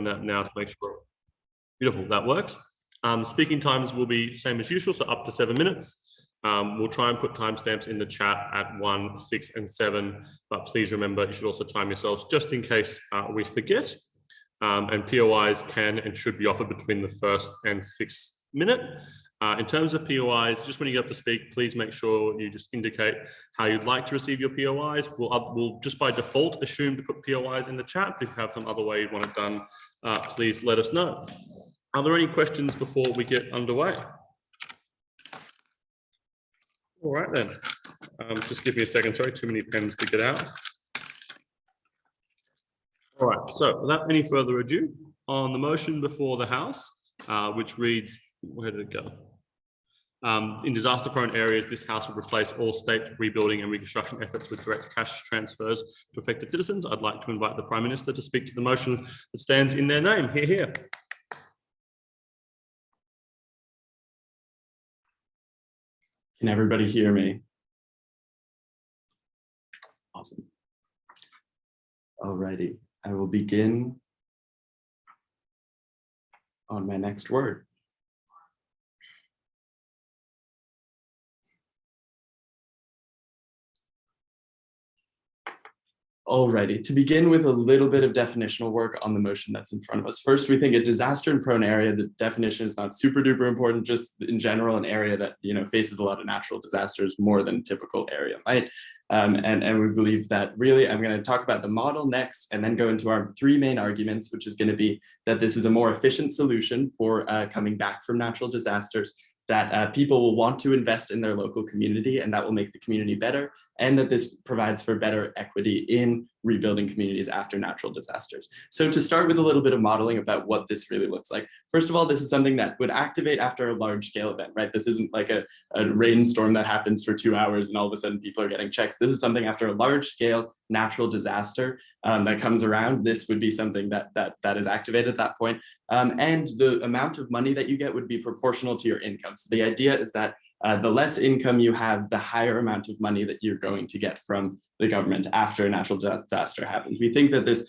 that now to make sure. Beautiful, that works. Speaking times will be same as usual, so up to 7 minutes. We'll try and put timestamps in the chat at 1, 6, and 7, but please remember you should also time yourselves just in case we forget. And POIs can and should be offered between the 1st and 6th minute. In terms of POIs, just when you get up to speak, please make sure you just indicate how you'd like to receive your POIs. We'll just by default assume to put POIs in the chat. If you have some other way you want it done, please let us know. Are there any questions before we get underway? All right then, just give me a second, sorry, too many pens to get out. All right, so without any further ado, on the motion before the House, which reads, where did it go? In disaster-prone areas, this House will replace all state rebuilding and reconstruction efforts with direct cash transfers to affected citizens. I'd like to invite the Prime Minister to speak to the motion that stands in their name. Hear, hear. Can everybody hear me? Awesome. Alrighty, I will begin on my next word. Alrighty, to begin with a little bit of definitional work on the motion that's in front of us. First, we think a disaster and prone area, the definition is not super duper important, just in general, an area that faces a lot of natural disasters more than typical area might. And we believe that really, I'm going to talk about the model next and then go into our 3 main arguments, which is going to be that this is a more efficient solution for coming back from natural disasters, that people will want to invest in their local community and that will make the community better, and that this provides for better equity in rebuilding communities after natural disasters. So to start with a little bit of modeling about what this really looks like. First of all, this is something that would activate after a large scale event, right? This isn't like a rainstorm that happens for 2 hours and all of a sudden people are getting checks. This is something after a large scale natural disaster that comes around. This would be something that is activated at that point. And the amount of money that you get would be proportional to your income. So the idea is that the less income you have, the higher amount of money that you're going to get from the government after a natural disaster happens. We think that this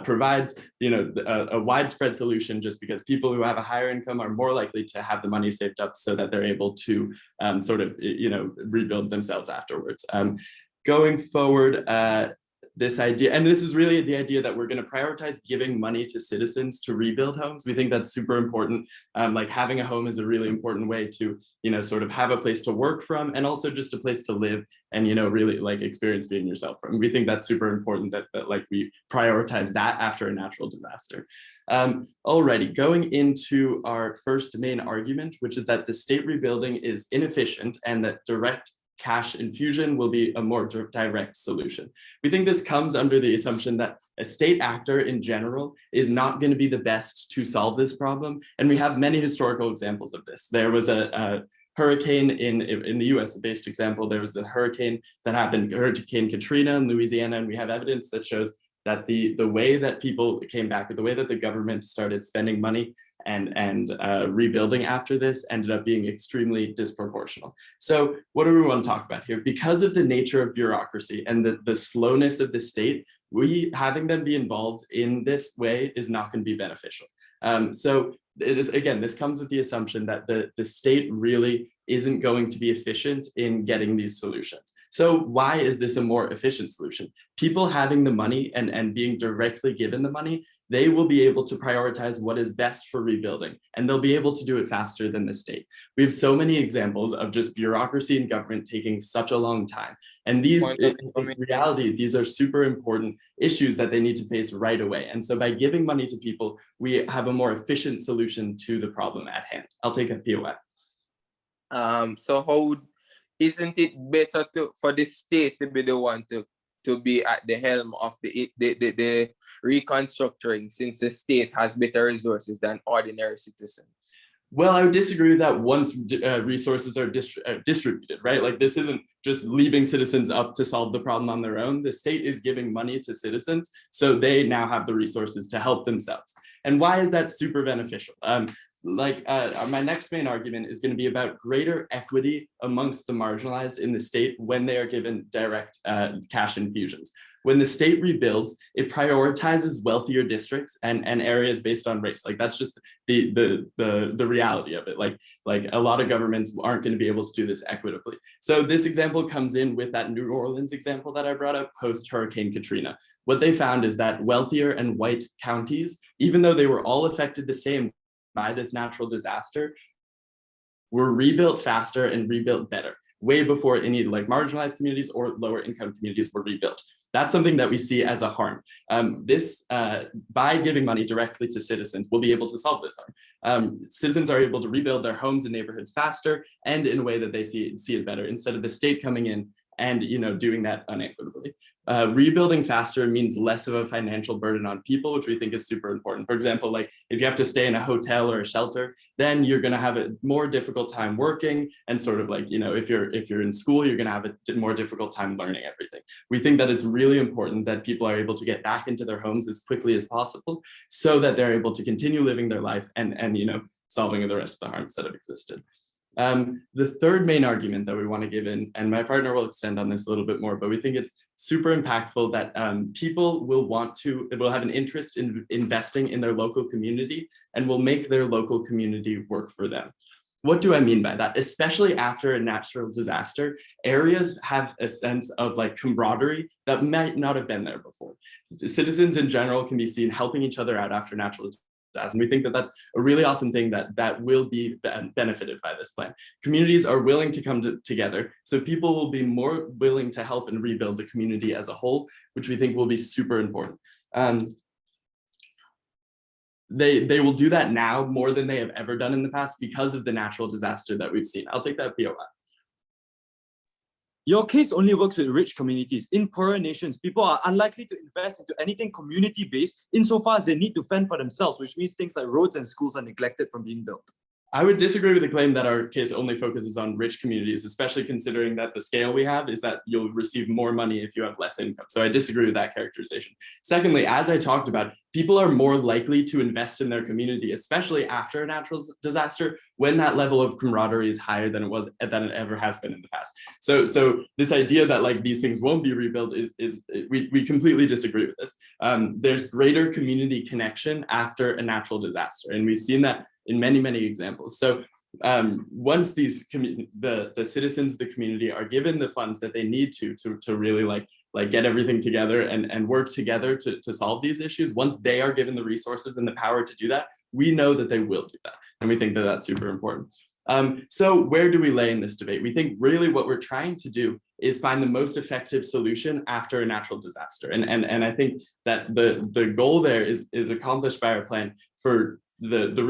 provides, a widespread solution just because people who have a higher income are more likely to have the money saved up so that they're able to rebuild themselves afterwards. Going forward, this idea, and this is really the idea that we're going to prioritize giving money to citizens to rebuild homes. We think that's super important. Like having a home is a really important way to, sort of have a place to work from and also just a place to live and, really like experience being yourself from. We think that's super important that like we prioritize that after a natural disaster. Alrighty, going into our first main argument, which is that the state rebuilding is inefficient and that direct cash infusion will be a more direct solution. We think this comes under the assumption that a state actor in general is not going to be the best to solve this problem. And we have many historical examples of this. There was a hurricane in the US-based example. There was the hurricane that happened, Hurricane Katrina in Louisiana, and we have evidence that shows that the way that people came back, or the way that the government started spending money and rebuilding after this ended up being extremely disproportional. So what do we want to talk about here? Because of the nature of bureaucracy and the slowness of the state, having them be involved in this way is not going to be beneficial. So it is, again, this comes with the assumption that the state really isn't going to be efficient in getting these solutions. So why is this a more efficient solution? People having the money and being directly given the money, they will be able to prioritize what is best for rebuilding, and they'll be able to do it faster than the state. We have so many examples of just bureaucracy and government taking such a long time. And these, in reality, these are super important issues that they need to face right away. And so by giving money to people, we have a more efficient solution to the problem at hand. I'll take a POI. So how isn't it better for the state to be the one to be at the helm of the reconstructing, since the state has better resources than ordinary citizens? Well, I would disagree with that once resources are distributed, right? Like this isn't just leaving citizens up to solve the problem on their own. The state is giving money to citizens, so they now have the resources to help themselves. And why is that super beneficial? My next main argument is going to be about greater equity amongst the marginalized in the state when they are given direct cash infusions. When the state rebuilds, it prioritizes wealthier districts and areas based on race. Like that's just the reality of it. Like a lot of governments aren't going to be able to do this equitably. So this example comes in with that New Orleans example that I brought up post Hurricane Katrina. What they found is that wealthier and white counties, even though they were all affected the same by this natural disaster, were rebuilt faster and rebuilt better, way before any like marginalized communities or lower income communities were rebuilt. That's something that we see as a harm. By giving money directly to citizens, we'll be able to solve this harm. Citizens are able to rebuild their homes and neighborhoods faster and in a way that they see as better, instead of the state coming in and doing that unequitably. Rebuilding faster means less of a financial burden on people, which we think is super important. For example, like if you have to stay in a hotel or a shelter, then you're going to have a more difficult time working, and sort of like, if you're in school, you're going to have a more difficult time learning everything. We think that it's really important that people are able to get back into their homes as quickly as possible so that they're able to continue living their life and solving the rest of the harms that have existed. The third main argument that we want to give in, and my partner will extend on this a little bit more, but we think it's super impactful that people will have an interest in investing in their local community and will make their local community work for them. What do I mean by that? Especially after a natural disaster, areas have a sense of like camaraderie that might not have been there before. Citizens in general can be seen helping each other out after natural disasters. And we think that that's a really awesome thing that will be benefited by this plan. Communities are willing to come together, so people will be more willing to help and rebuild the community as a whole, which we think will be super important. They will do that now more than they have ever done in the past because of the natural disaster that we've seen. I'll take that POI. Your case only works with rich communities. In poorer nations, people are unlikely to invest into anything community-based insofar as they need to fend for themselves, which means things like roads and schools are neglected from being built. I would disagree with the claim that our case only focuses on rich communities, especially considering that the scale we have is that you'll receive more money if you have less income. So I disagree with that characterization. Secondly, as I talked about, people are more likely to invest in their community, especially after a natural disaster, when that level of camaraderie is higher than it ever has been in the past. So this idea that like these things won't be rebuilt we completely disagree with this. There's greater community connection after a natural disaster, and we've seen that in many examples. So once the citizens of the community are given the funds that they need to really like get everything together and work together to solve these issues, once they are given the resources and the power to do that, we know that they will do that. And we think that that's super important. So where do we lay in this debate? We think really what we're trying to do is find the most effective solution after a natural disaster. And I think that the goal there is accomplished by our plan for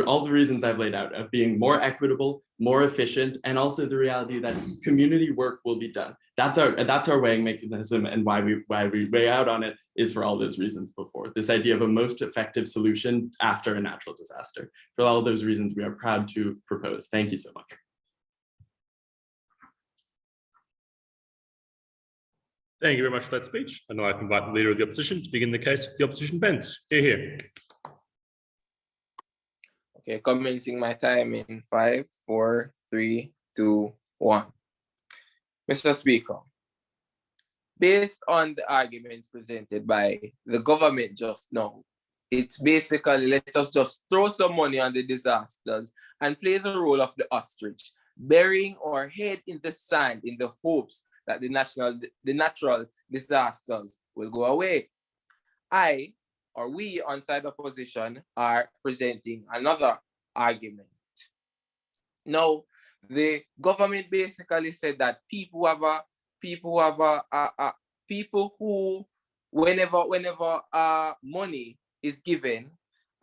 all the reasons I've laid out, of being more equitable, more efficient, and also the reality that community work will be done. That's our weighing mechanism, and why we weigh out on it is for all those reasons before. This idea of a most effective solution after a natural disaster. For all those reasons, we are proud to propose. Thank you so much. Thank you very much for that speech. And now I invite the Leader of the Opposition to begin the case of the opposition bents. Here. Okay, commencing my time in 5, 4, 3, 2, 1. Mr. Speaker, based on the arguments presented by the government just now, it's basically let us just throw some money on the disasters and play the role of the ostrich, burying our head in the sand in the hopes that the natural disasters will go away. We on side opposition are presenting another argument. Now, the government basically said that people who whenever money is given,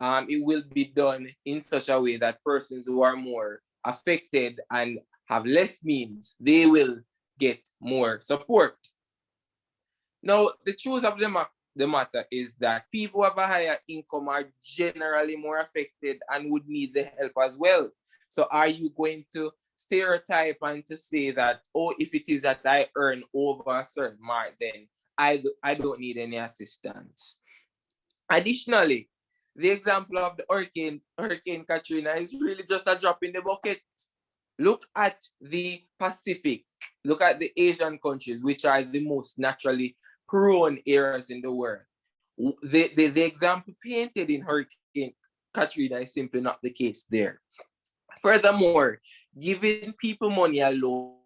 it will be done in such a way that persons who are more affected and have less means, they will get more support. Now, the truth of the matter is that people who have a higher income are generally more affected and would need the help as well. So are you going to stereotype and to say that, oh, if it is that I earn over a certain mark, then I don't need any assistance? Additionally, the example of the Hurricane Katrina is really just a drop in the bucket. Look at the Pacific. Look at the Asian countries, which are the most naturally prone areas in the world. The example painted in Hurricane Katrina is simply not the case there. Furthermore, giving people money alone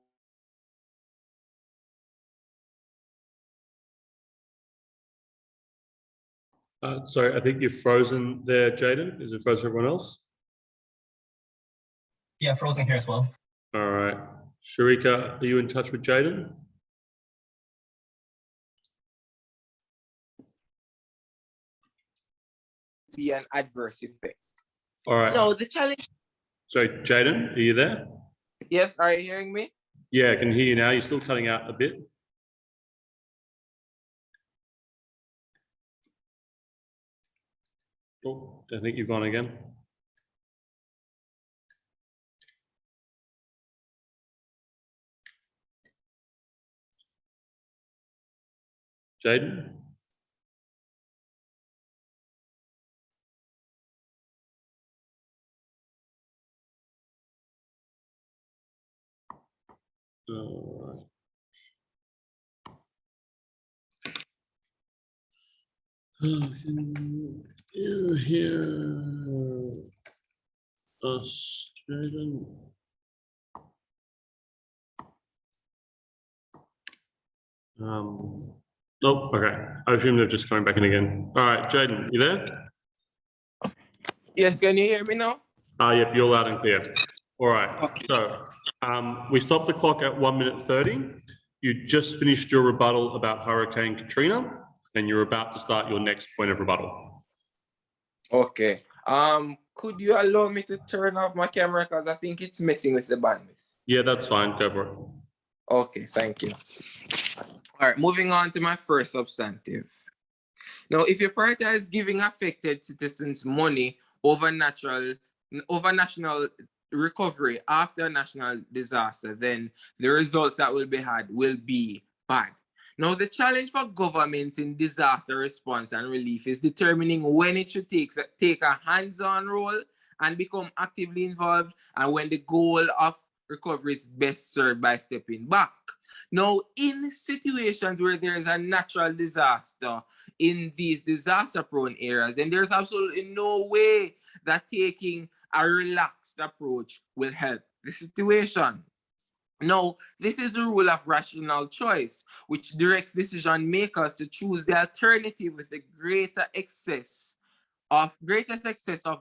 Sorry, I think you're frozen there, Jaden. Is it frozen for everyone else? Yeah, frozen here as well. All right. Sharika, are you in touch with Jaden? be an adverse effect. All right. No, the challenge. Sorry, Jaden, are you there? Yes, are you hearing me? Yeah, I can hear you now. You're still cutting out a bit. Oh, I think you've gone again. Jaden? All right. You hear us, Jaden? Oh, okay. I assume they're just coming back in again. All right, Jaden, you there? Yes, can you hear me now? Yep, you're loud and clear. All right, so we stopped the clock at 1:30. You just finished your rebuttal about Hurricane Katrina, and you're about to start your next point of rebuttal. Okay. Could you allow me to turn off my camera because I think it's messing with the bandwidth? Yeah, that's fine. Go for it. Okay, thank you. All right, moving on to my first substantive. Now, if you prioritize giving affected citizens money over national recovery after a national disaster, then the results that will be had will be bad. Now, the challenge for governments in disaster response and relief is determining when it should take a hands-on role and become actively involved, and when the goal of recovery is best served by stepping back. Now, in situations where there is a natural disaster in these disaster-prone areas, then there's absolutely no way that taking a relaxed approach will help the situation. Now, this is a rule of rational choice, which directs decision makers to choose the alternative with the greatest excess of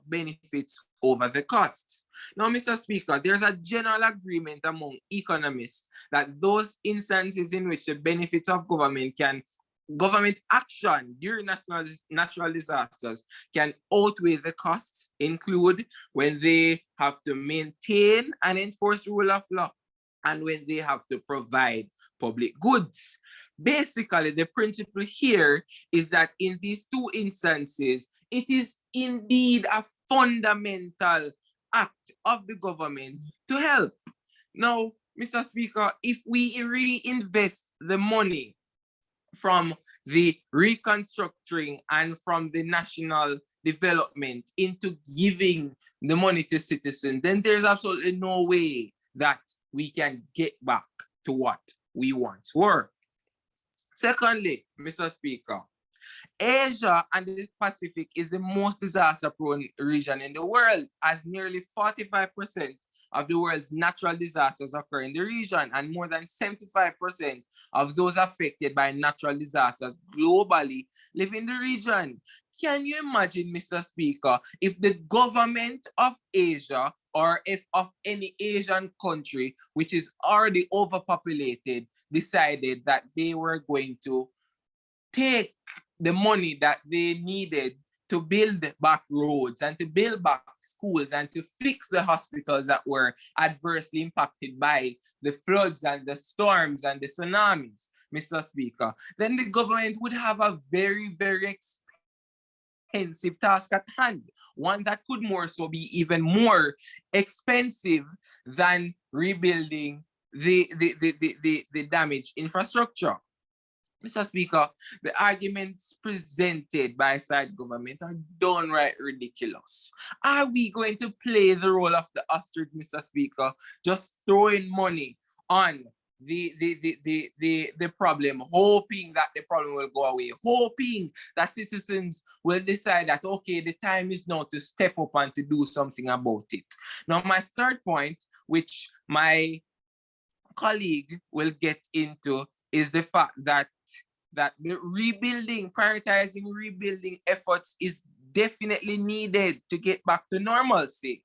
benefits over the costs. Now, Mr. Speaker, there's a general agreement among economists that those instances in which the benefits of government action during natural disasters can outweigh the costs include when they have to maintain and enforce rule of law and when they have to provide public goods. Basically, the principle here is that in these two instances, it is indeed a fundamental act of the government to help. Now, Mr. Speaker, if we reinvest the money from the reconstructing and from the national development into giving the money to citizens, then there's absolutely no way that we can get back to what we once were. Secondly, Mr. Speaker, Asia and the Pacific is the most disaster-prone region in the world, as nearly 45% of the world's natural disasters occur in the region, and more than 75% of those affected by natural disasters globally live in the region. Can you imagine, Mr. Speaker, if the government of Asia or if of any Asian country which is already overpopulated decided that they were going to take the money that they needed to build back roads and to build back schools and to fix the hospitals that were adversely impacted by the floods and the storms and the tsunamis, Mr. Speaker, then the government would have a very, very expensive task at hand, one that could more so be even more expensive than rebuilding the damaged infrastructure. Mr. Speaker, the arguments presented by side government are downright ridiculous. Are we going to play the role of the ostrich, Mr. Speaker, just throwing money on the problem, hoping that the problem will go away, hoping that citizens will decide that, okay, the time is now to step up and to do something about it. Now, my third point, which my colleague will get into, is the fact that the rebuilding, prioritizing rebuilding efforts is definitely needed to get back to normalcy.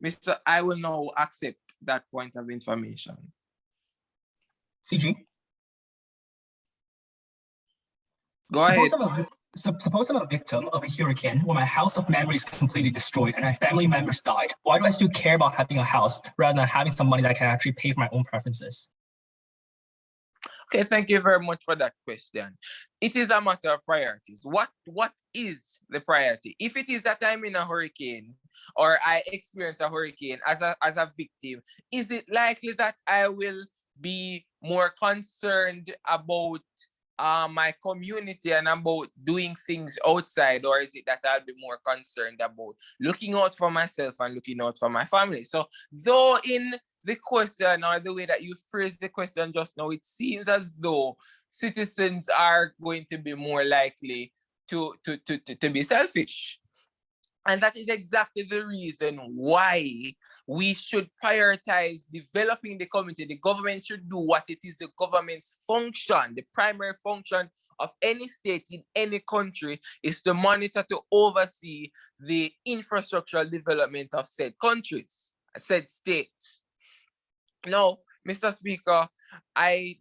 Mr. I will now accept that point of information. CG? Go ahead. Suppose I'm a victim of a hurricane where my house of memory is completely destroyed and my family members died. Why do I still care about having a house rather than having some money that I can actually pay for my own preferences? Okay, thank you very much for that question. It is a matter of priorities. What is the priority? If it is that I'm in a hurricane or I experience a hurricane as a victim, is it likely that I will be more concerned about my community and about doing things outside, or is it that I'll be more concerned about looking out for myself and looking out for my family? So though in the question or the way that you phrased the question just now, it seems as though citizens are going to be more likely to be selfish. And that is exactly the reason why we should prioritize developing the community. The government should do what it is the government's function. The primary function of any state in any country is to monitor, to oversee the infrastructural development of said countries, said states. Now, Mr. Speaker, I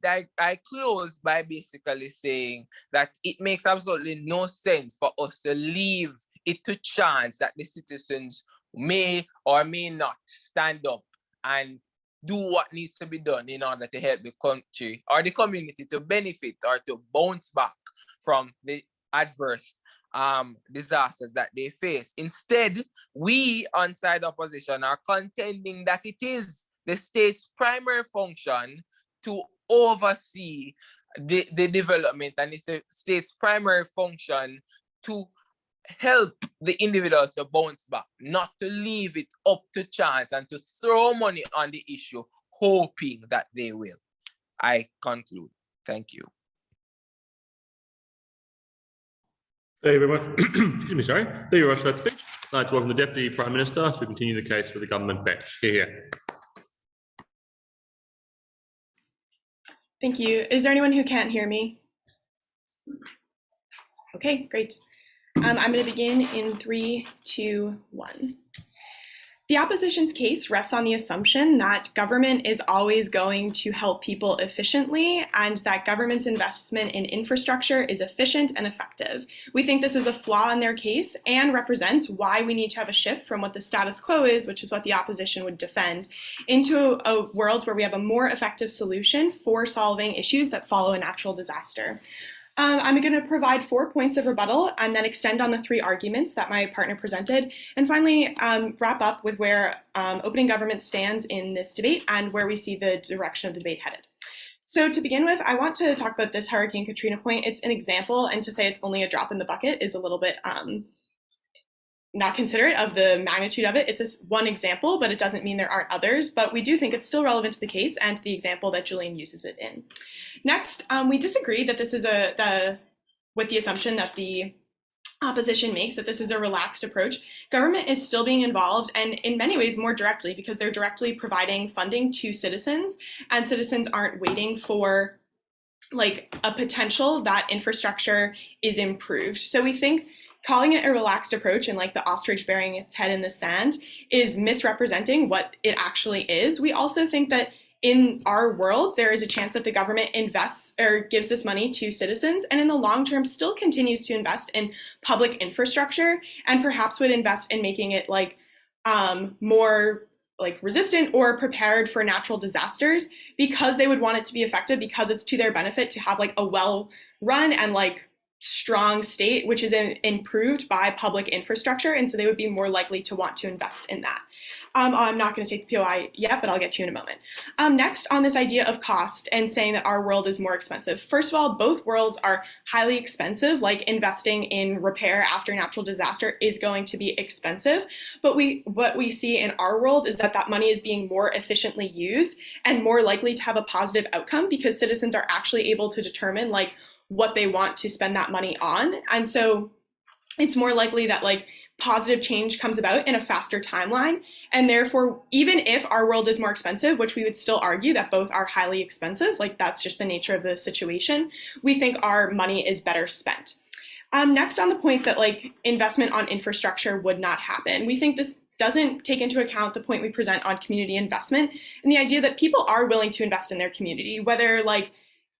close by basically saying that it makes absolutely no sense for us to leave it to chance that the citizens may or may not stand up and do what needs to be done in order to help the country or the community to benefit or to bounce back from the adverse disasters that they face. Instead, we on side opposition are contending that it is the state's primary function to oversee the development, and it's the state's primary function to help the individuals to bounce back, not to leave it up to chance and to throw money on the issue, hoping that they will. I conclude. Thank you. Thank you very much. Excuse me, sorry. Thank you very much for that speech. I'd like to welcome the Deputy Prime Minister to continue the case for the government bench. Here. Thank you. Is there anyone who can't hear me? Okay, great. I'm going to begin in 3, 2, 1. The opposition's case rests on the assumption that government is always going to help people efficiently and that government's investment in infrastructure is efficient and effective. We think this is a flaw in their case and represents why we need to have a shift from what the status quo is, which is what the opposition would defend, into a world where we have a more effective solution for solving issues that follow a natural disaster. I'm going to provide 4 points of rebuttal and then extend on the 3 arguments that my partner presented, and finally wrap up with where opening government stands in this debate and where we see the direction of the debate headed. So to begin with, I want to talk about this Hurricane Katrina point. It's an example, and to say it's only a drop in the bucket is a little bit not considerate of the magnitude of it. It's one example, but it doesn't mean there aren't others. But we do think it's still relevant to the case and to the example that Julian uses it in. Next, we disagree that this is with the assumption that the opposition makes that this is a relaxed approach. Government is still being involved, and in many ways more directly, because they're directly providing funding to citizens, and citizens aren't waiting for like a potential that infrastructure is improved. So we think calling it a relaxed approach and like the ostrich burying its head in the sand is misrepresenting what it actually is. We also think that in our world, there is a chance that the government invests or gives this money to citizens and in the long term still continues to invest in public infrastructure and perhaps would invest in making it like more like resistant or prepared for natural disasters because they would want it to be effective, because it's to their benefit to have like a well run and like strong state, which is improved by public infrastructure. And so they would be more likely to want to invest in that. I'm not going to take the POI yet, but I'll get to you in a moment. Next, on this idea of cost and saying that our world is more expensive. First of all, both worlds are highly expensive, like investing in repair after natural disaster is going to be expensive. But what we see in our world is that that money is being more efficiently used and more likely to have a positive outcome because citizens are actually able to determine like what they want to spend that money on. And so it's more likely that like positive change comes about in a faster timeline. And therefore, even if our world is more expensive, which we would still argue that both are highly expensive, like that's just the nature of the situation, we think our money is better spent. Next, on the point that like investment on infrastructure would not happen, we think this doesn't take into account the point we present on community investment and the idea that people are willing to invest in their community, whether like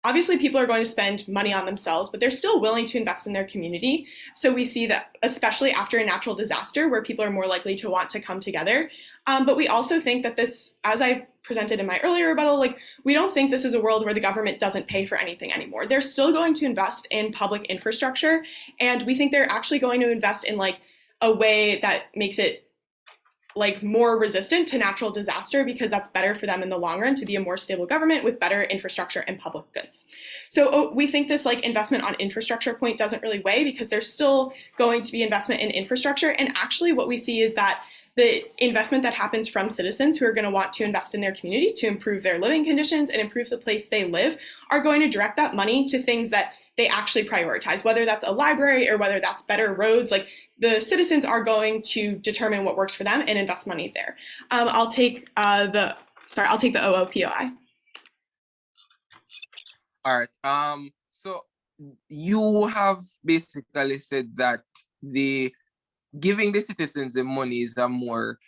obviously, people are going to spend money on themselves, but they're still willing to invest in their community. So we see that, especially after a natural disaster, where people are more likely to want to come together. But we also think that this, as I presented in my earlier rebuttal, like we don't think this is a world where the government doesn't pay for anything anymore. They're still going to invest in public infrastructure, and we think they're actually going to invest in like a way that makes it like more resistant to natural disaster because that's better for them in the long run to be a more stable government with better infrastructure and public goods. So we think this like investment on infrastructure point doesn't really weigh because there's still going to be investment in infrastructure. And actually what we see is that the investment that happens from citizens who are going to want to invest in their community to improve their living conditions and improve the place they live are going to direct that money to things that they actually prioritize, whether that's a library or whether that's better roads. Like the citizens are going to determine what works for them and invest money there. I'll take the OOPOI. All right. So you have basically said that the giving the citizens the money is a more,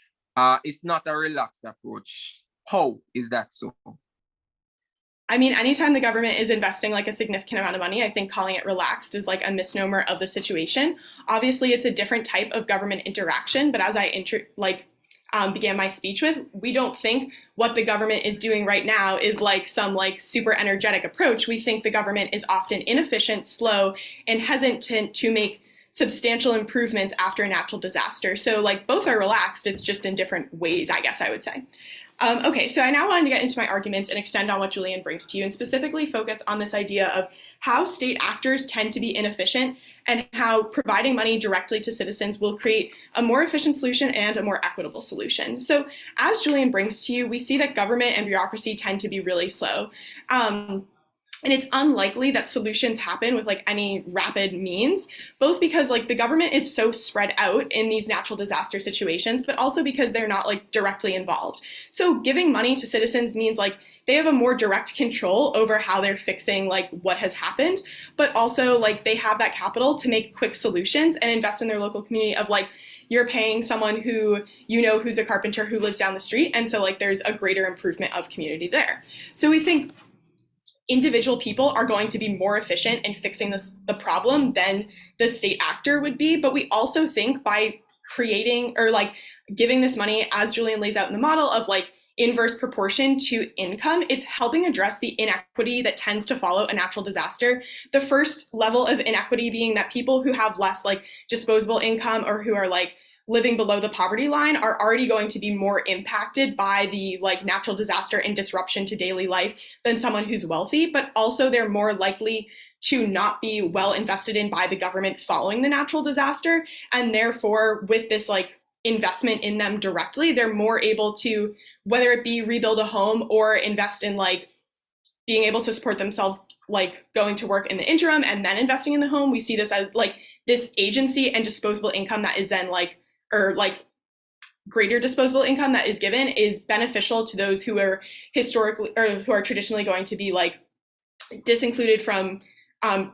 it's not a relaxed approach. How is that so? I mean, anytime the government is investing like a significant amount of money, I think calling it relaxed is like a misnomer of the situation. Obviously, it's a different type of government interaction, but as I began my speech with, we don't think what the government is doing right now is like some like super energetic approach. We think the government is often inefficient, slow, and hesitant to make substantial improvements after a natural disaster. So like both are relaxed, it's just in different ways, I guess I would say. Okay, so I now wanted to get into my arguments and extend on what Julian brings to you and specifically focus on this idea of how state actors tend to be inefficient and how providing money directly to citizens will create a more efficient solution and a more equitable solution. So as Julian brings to you, we see that government and bureaucracy tend to be really slow. And it's unlikely that solutions happen with like any rapid means, both because like the government is so spread out in these natural disaster situations, but also because they're not like directly involved. So giving money to citizens means like they have a more direct control over how they're fixing like what has happened, but also like they have that capital to make quick solutions and invest in their local community of like, you're paying someone who you know who's a carpenter who lives down the street. And so like there's a greater improvement of community there. So we think individual people are going to be more efficient in fixing the problem than the state actor would be. But we also think by creating or like giving this money, as Julian lays out in the model of like inverse proportion to income, it's helping address the inequity that tends to follow a natural disaster. The first level of inequity being that people who have less like disposable income or who are like living below the poverty line are already going to be more impacted by the like natural disaster and disruption to daily life than someone who's wealthy, but also they're more likely to not be well invested in by the government following the natural disaster. And therefore, with this like investment in them directly, they're more able to, whether it be rebuild a home or invest in like being able to support themselves, like going to work in the interim and then investing in the home. We see this as like this agency and disposable income that is then like, or like greater disposable income that is given is beneficial to those who are historically or who are traditionally going to be like disincluded from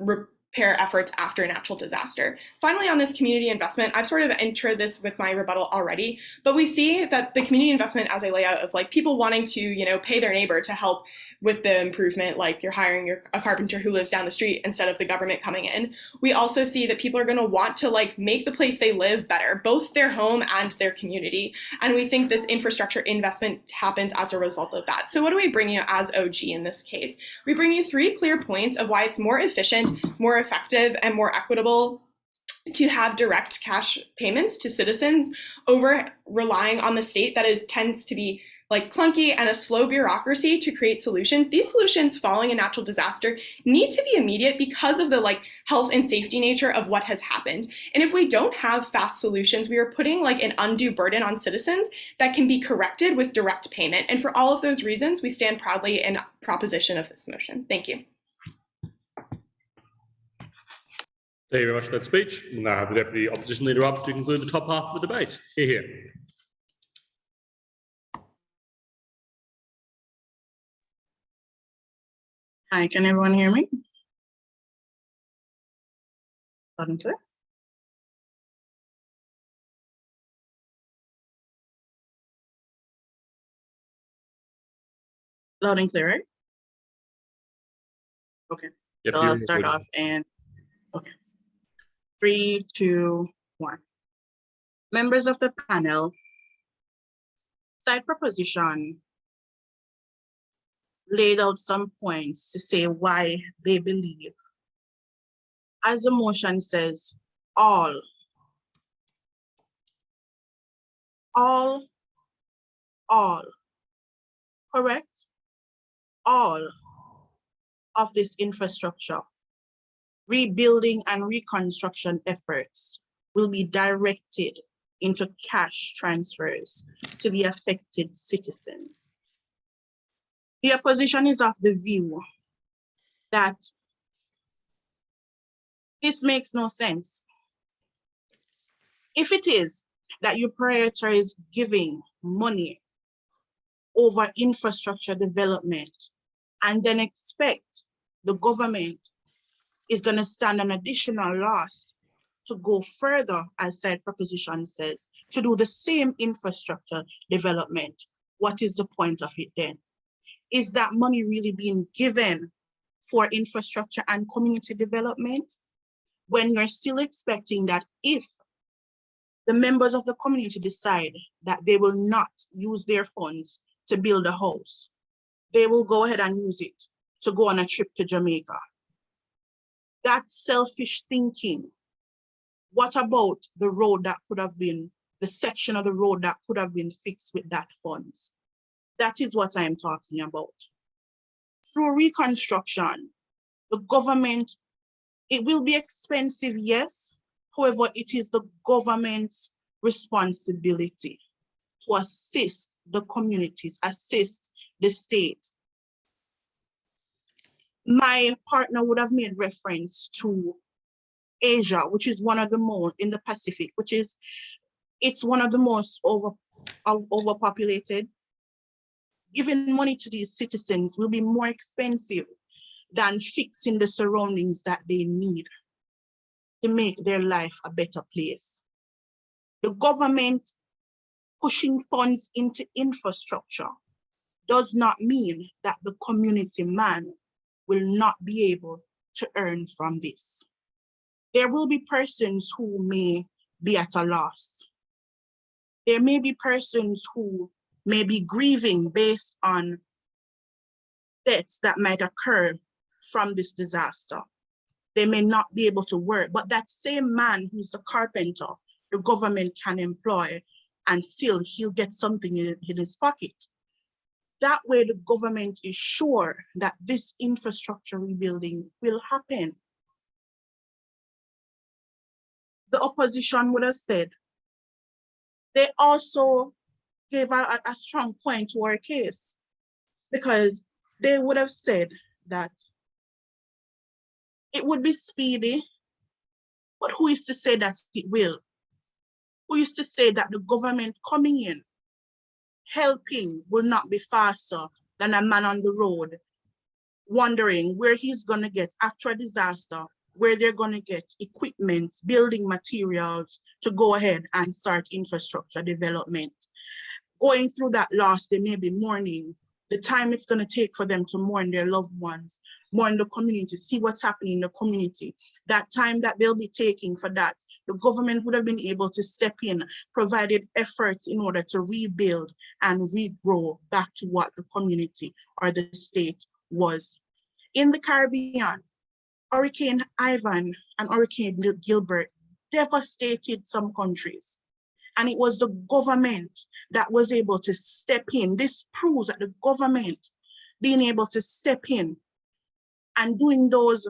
repair efforts after a natural disaster. Finally, on this community investment, I've sort of entered this with my rebuttal already, but we see that the community investment as a layout of like people wanting to, you know, pay their neighbor to help with the improvement, like you're hiring a carpenter who lives down the street instead of the government coming in. We also see that people are going to want to like make the place they live better, both their home and their community. And we think this infrastructure investment happens as a result of that. So what do we bring you as OG in this case? We bring you 3 clear points of why it's more efficient, more effective and more equitable to have direct cash payments to citizens over relying on the state that tends to be like clunky and a slow bureaucracy to create solutions. These solutions following a natural disaster need to be immediate because of the health and safety nature of what has happened. And if we don't have fast solutions, we are putting an undue burden on citizens that can be corrected with direct payment. And for all of those reasons, we stand proudly in proposition of this motion. Thank you. Thank you very much for that speech. We'll now have the Deputy Opposition Leader up to conclude the top half of the debate. Here. Hi, can everyone hear me? Loud and clear? Loud and clear, right? Okay, Yep, so I'll start off and, okay. 3, 2, 1. Members of the panel, side proposition laid out some points to say why they believe, as the motion says, all, correct? All of this infrastructure, rebuilding and reconstruction efforts will be directed into cash transfers to the affected citizens. The opposition is of the view that this makes no sense. If it is that you prioritize giving money over infrastructure development and then expect the government is going to stand an additional loss to go further, as side proposition says, to do the same infrastructure development, what is the point of it then? Is that money really being given for infrastructure and community development when you're still expecting that if the members of the community decide that they will not use their funds to build a house, they will go ahead and use it to go on a trip to Jamaica? That's selfish thinking. What about the road that could have been, the section of the road that could have been fixed with that funds? That is what I'm talking about. Through reconstruction, the government, it will be expensive, yes. However, it is the government's responsibility to assist the communities, assist the state. My partner would have made reference to Asia, which is one of the most in the Pacific, it's one of the most overpopulated. Giving money to these citizens will be more expensive than fixing the surroundings that they need to make their life a better place. The government pushing funds into infrastructure does not mean that the community man will not be able to earn from this. There will be persons who may be at a loss. There may be persons who may be grieving based on deaths that might occur from this disaster. They may not be able to work, but that same man who's the carpenter, the government can employ, and still he'll get something in his pocket. That way the government is sure that this infrastructure rebuilding will happen. The opposition would have said, they also gave a strong point to our case, because they would have said that it would be speedy, but who is to say that it will? Who is to say that the government coming in, helping, will not be faster than a man on the road, wondering where he's gonna get after a disaster, where they're gonna get equipment, building materials to go ahead and start infrastructure development. Going through that loss, they may be mourning, the time it's gonna take for them to mourn their loved ones, mourn the community, see what's happening in the community. That time that they'll be taking for that, the government would have been able to step in, provided efforts in order to rebuild and regrow back to what the community or the state was. In the Caribbean, Hurricane Ivan and Hurricane Gilbert devastated some countries. And it was the government that was able to step in. This proves that the government being able to step in and doing those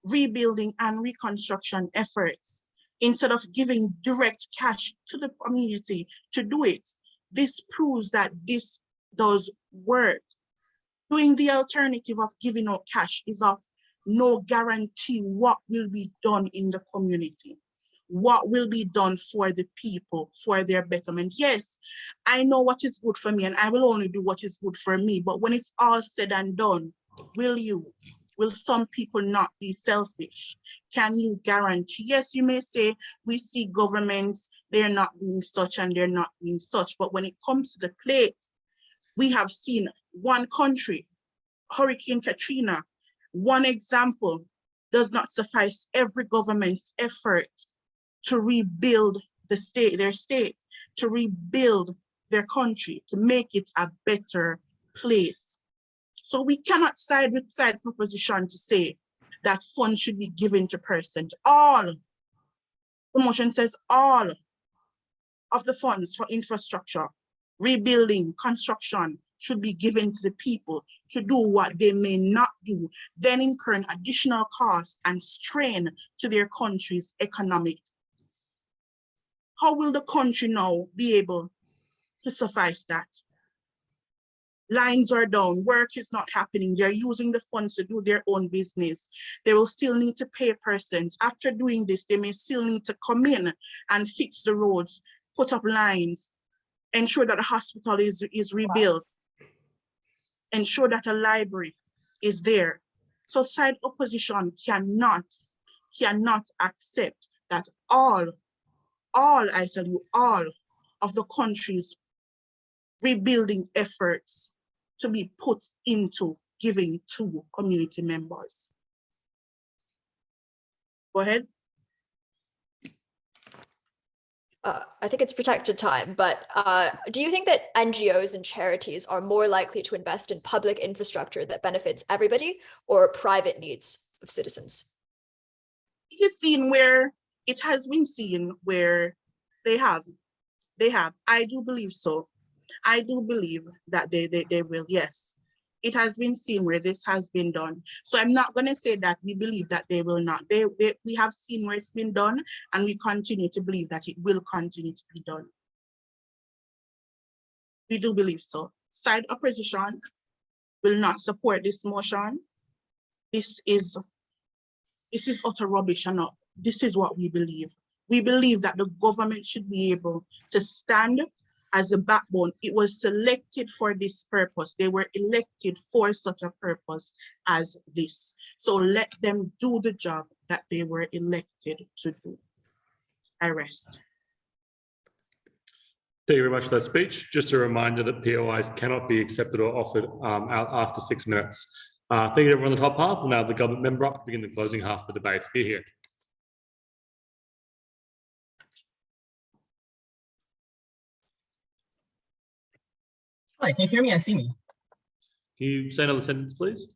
rebuilding and reconstruction efforts instead of giving direct cash to the community to do it. This proves that this does work. Doing the alternative of giving out cash is of no guarantee what will be done in the community, what will be done for the people, for their betterment. Yes, I know what is good for me and I will only do what is good for me, but when it's all said and done, will some people not be selfish? Can you guarantee? Yes, you may say, we see governments, they're not doing such and they're not doing such, but when it comes to the plate, we have seen one country, Hurricane Katrina, one example does not suffice every government's effort to rebuild their state, to rebuild their country, to make it a better place. So we cannot side with side proposition to say that funds should be given to persons. All, the motion says all of the funds for infrastructure, rebuilding, construction should be given to the people to do what they may not do, then incur additional costs and strain to their country's economic. How will the country now be able to suffice that? Lines are down, work is not happening. They're using the funds to do their own business. They will still need to pay persons. After doing this, they may still need to come in and fix the roads, put up lines, ensure that the hospital is rebuilt, ensure that a library is there. So side opposition cannot accept that all, I tell you, all of the country's rebuilding efforts to be put into giving to community members. Go ahead. I think it's protected time, but do you think that NGOs and charities are more likely to invest in public infrastructure that benefits everybody or private needs of citizens? It is seen where it has been seen where they have. I do believe so. I do believe that they will, yes. It has been seen where this has been done. So I'm not going to say that we believe that they will not. We have seen where it's been done, and we continue to believe that it will continue to be done. We do believe so. Side opposition will not support this motion. This is utter rubbish and this is what we believe. We believe that the government should be able to stand as a backbone. It was selected for this purpose. They were elected for such a purpose as this. So let them do the job that they were elected to do. I rest. Thank you very much for that speech. Just a reminder that POIs cannot be accepted or offered out after 6 minutes. Thank you everyone on the top half. We'll now the government member up to begin the closing half of the debate. Here. Hi, can you hear me and see me? Can you say another sentence, please?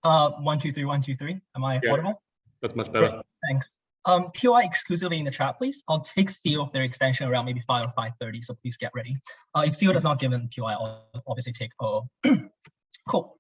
1, 2, 3, 1, 2, 3. Am I audible? That's much better. Great, thanks. POI exclusively in the chat, please. I'll take CO of their extension around maybe 5 or 5:30, so please get ready. If CO does not give in POI, I'll obviously take O. Cool.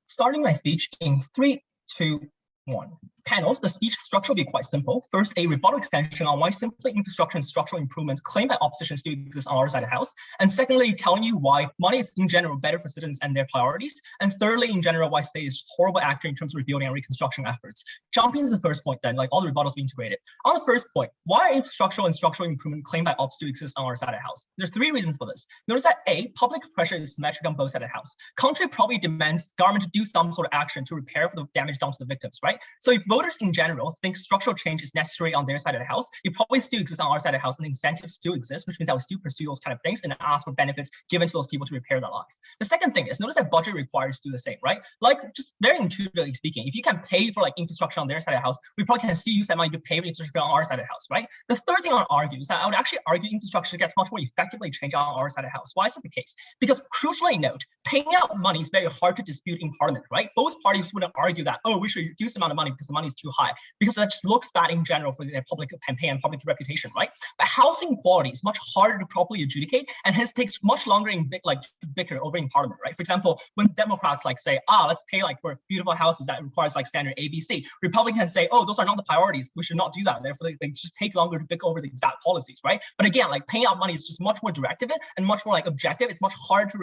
Starting my speech in 3, 2, 1. Panels, the speech structure will be quite simple. First, a rebuttal extension on why simply infrastructure and structural improvements claimed by opposition still exist on our side of the house. And secondly, telling you why money is in general better for citizens and their priorities. And thirdly, in general, why state is horrible actor in terms of rebuilding and reconstruction efforts. Jumping into the first point then, like all the rebuttals being integrated. On the first point, why are infrastructural and structural improvement claimed by ops still exist on our side of the house? There's 3 reasons for this. Notice that A, public pressure is symmetric on both sides of the house. Country probably demands government to do some sort of action to repair for the damage done to the victims, right? So if both voters in general think structural change is necessary on their side of the house, it probably still exists on our side of the house, and incentives still exist, which means that we still pursue those kind of things and ask for benefits given to those people to repair their life. The second thing is, notice that budget requires to do the same, right? Like, just very intuitively speaking, if you can pay for like infrastructure on their side of the house, we probably can still use that money to pay for infrastructure on our side of the house, right? The third thing I would argue is that I would actually argue infrastructure gets much more effectively changed on our side of the house. Why is that the case? Because crucially note, paying out money is very hard to dispute in Parliament, right? Both parties wouldn't argue that, oh, we should reduce the amount of money because the money is too high, because that just looks bad in general for their public campaign and public reputation, right? But housing quality is much harder to properly adjudicate, and hence takes much longer in to bicker over in Parliament, right? For example, when Democrats like say, let's pay like for beautiful houses that requires like standard ABC, Republicans say, oh, those are not the priorities, we should not do that. Therefore, they just take longer to bicker over the exact policies, right? But again, like paying out money is just much more directive and much more like objective. It's much harder to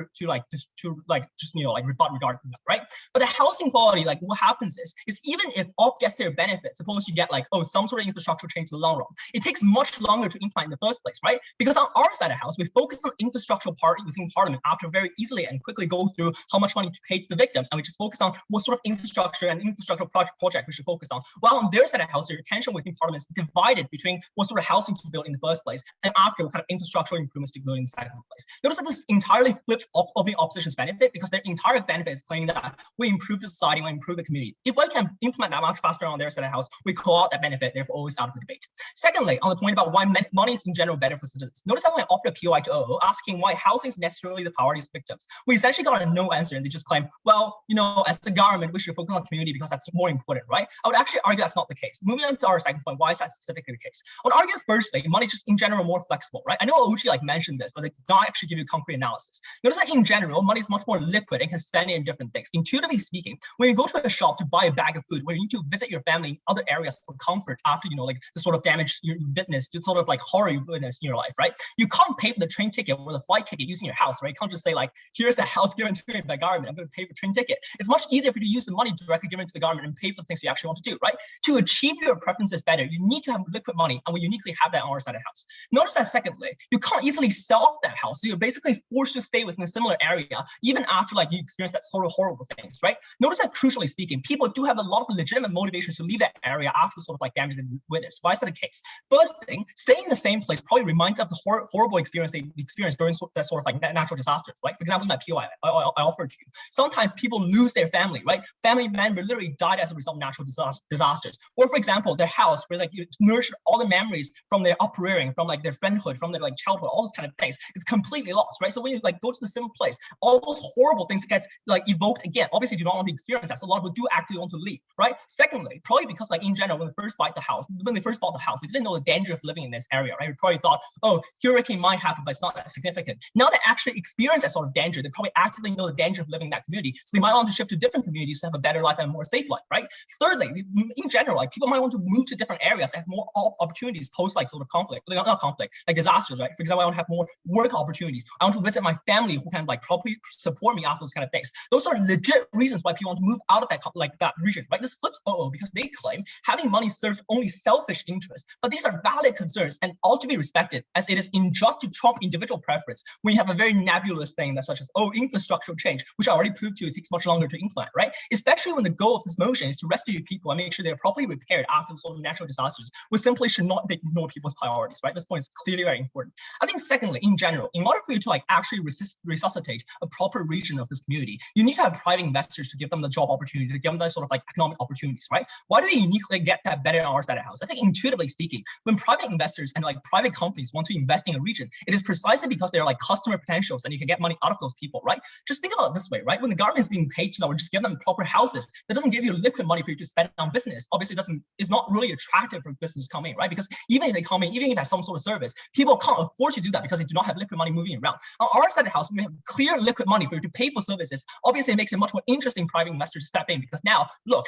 rebut regarding that, right? But the housing quality, like what happens is even if all gets their benefit, suppose you get like, oh, some sort of infrastructure change in the long run, it takes much longer to implement in the first place, right? Because on our side of the house, we focus on infrastructure part within Parliament after very easily and quickly go through how much money to pay to the victims, and we just focus on what sort of infrastructure and infrastructure project we should focus on. While on their side of the house, their attention within Parliament is divided between what sort of housing to build in the first place and after what kind of infrastructural improvements to build in the second place. Notice that this entirely flips of the opposition's benefit, because their entire benefit is claiming that we improve the society, we improve the community. If we can implement that much faster on their side of the house, we call out that benefit, therefore always out of the debate. Secondly, on the point about why money is in general better for citizens, notice that when I offered a POI to OO asking why housing is necessarily the priority of victims, we essentially got a no answer, and they just claim, well, as the government, we should focus on community because that's more important, right? I would actually argue that's not the case. Moving on to our second point, why is that specifically the case? I would argue firstly, money is just in general more flexible, right? I know Ouchi like mentioned this, but they did not actually give you concrete analysis. Notice that in general, money is much more liquid and can spend it in different things. Intuitively speaking, when you go to a shop to buy a bag of food, where you need to visit your family in other areas for comfort after, like the sort of damage you witnessed, the sort of like horror you witnessed in your life, right? You can't pay for the train ticket or the flight ticket using your house, right? You can't just say like, here's the house given to me by government, I'm going to pay for train ticket. It's much easier for you to use the money directly given to the government and pay for the things you actually want to do, right? To achieve your preferences better, you need to have liquid money, and we uniquely have that on our side of the house. Notice that secondly, you can't easily sell off that house, so you're basically forced to stay within a similar area even after like you experience that sort of horrible things, right? Notice that crucially speaking, people do have a lot of legitimate motivations to leave that area after sort of like damage they witnessed. Why is that the case? First thing, staying in the same place probably reminds them of the horrible experience they experienced during that sort of like natural disasters, right? For example, in my POI I offered to you, sometimes people lose their family, right? Family members literally died as a result of natural disasters. Or for example, their house where like you nurtured all the memories from their upbringing, from like their friendhood, from their like childhood, all those kind of things, it's completely lost, right? So when you like go to the same place, all those horrible things get like evoked again. Obviously, you don't want to experience that, so a lot of people do actually want to leave, right? Secondly, probably because like in general, when they first bought the house, they didn't know the danger of living in this area, right? We probably thought, oh, hurricane might happen, but it's not that significant. Now they actually experience that sort of danger, they probably actively know the danger of living in that community, so they might want to shift to different communities to have a better life and a more safe life, right? Thirdly, in general, like people might want to move to different areas and have more opportunities post like sort of conflict, not conflict, like disasters, right? For example, I want to have more work opportunities. I want to visit my family who can like properly support me after those kind of things. Those are legit reasons why people want to move out of that region, right? This flips because they claim having money serves only selfish interests, but these are valid concerns and ought to be respected, as it is unjust to trump individual preference when you have a very nebulous thing that's such as, oh, infrastructure change, which I already proved to you, it takes much longer to implement, right? Especially when the goal of this motion is to rescue people and make sure they're properly repaired after sort of natural disasters, we simply should not ignore people's priorities, right? This point is clearly very important. I think secondly, in general, in order for you to like actually resuscitate a proper region of this community, you need to have private investors to give them the job opportunity, to give them the sort of like economic opportunities, right? Why do they uniquely get that better on our side of the house? I think intuitively speaking, when private investors and like private companies want to invest in a region, it is precisely because they're like customer potentials and you can get money out of those people, right? Just think about it this way, right? When the government is being paid to just give them proper houses, that doesn't give you liquid money for you to spend on business. Obviously, it's not really attractive for business to come in, right? Because even if they come in, even if it has some sort of service, people can't afford to do that because they do not have liquid money moving around. On our side of the house, we have clear liquid money for you to pay for services. Obviously, it makes it much more interesting for private investors to step in, because now, look,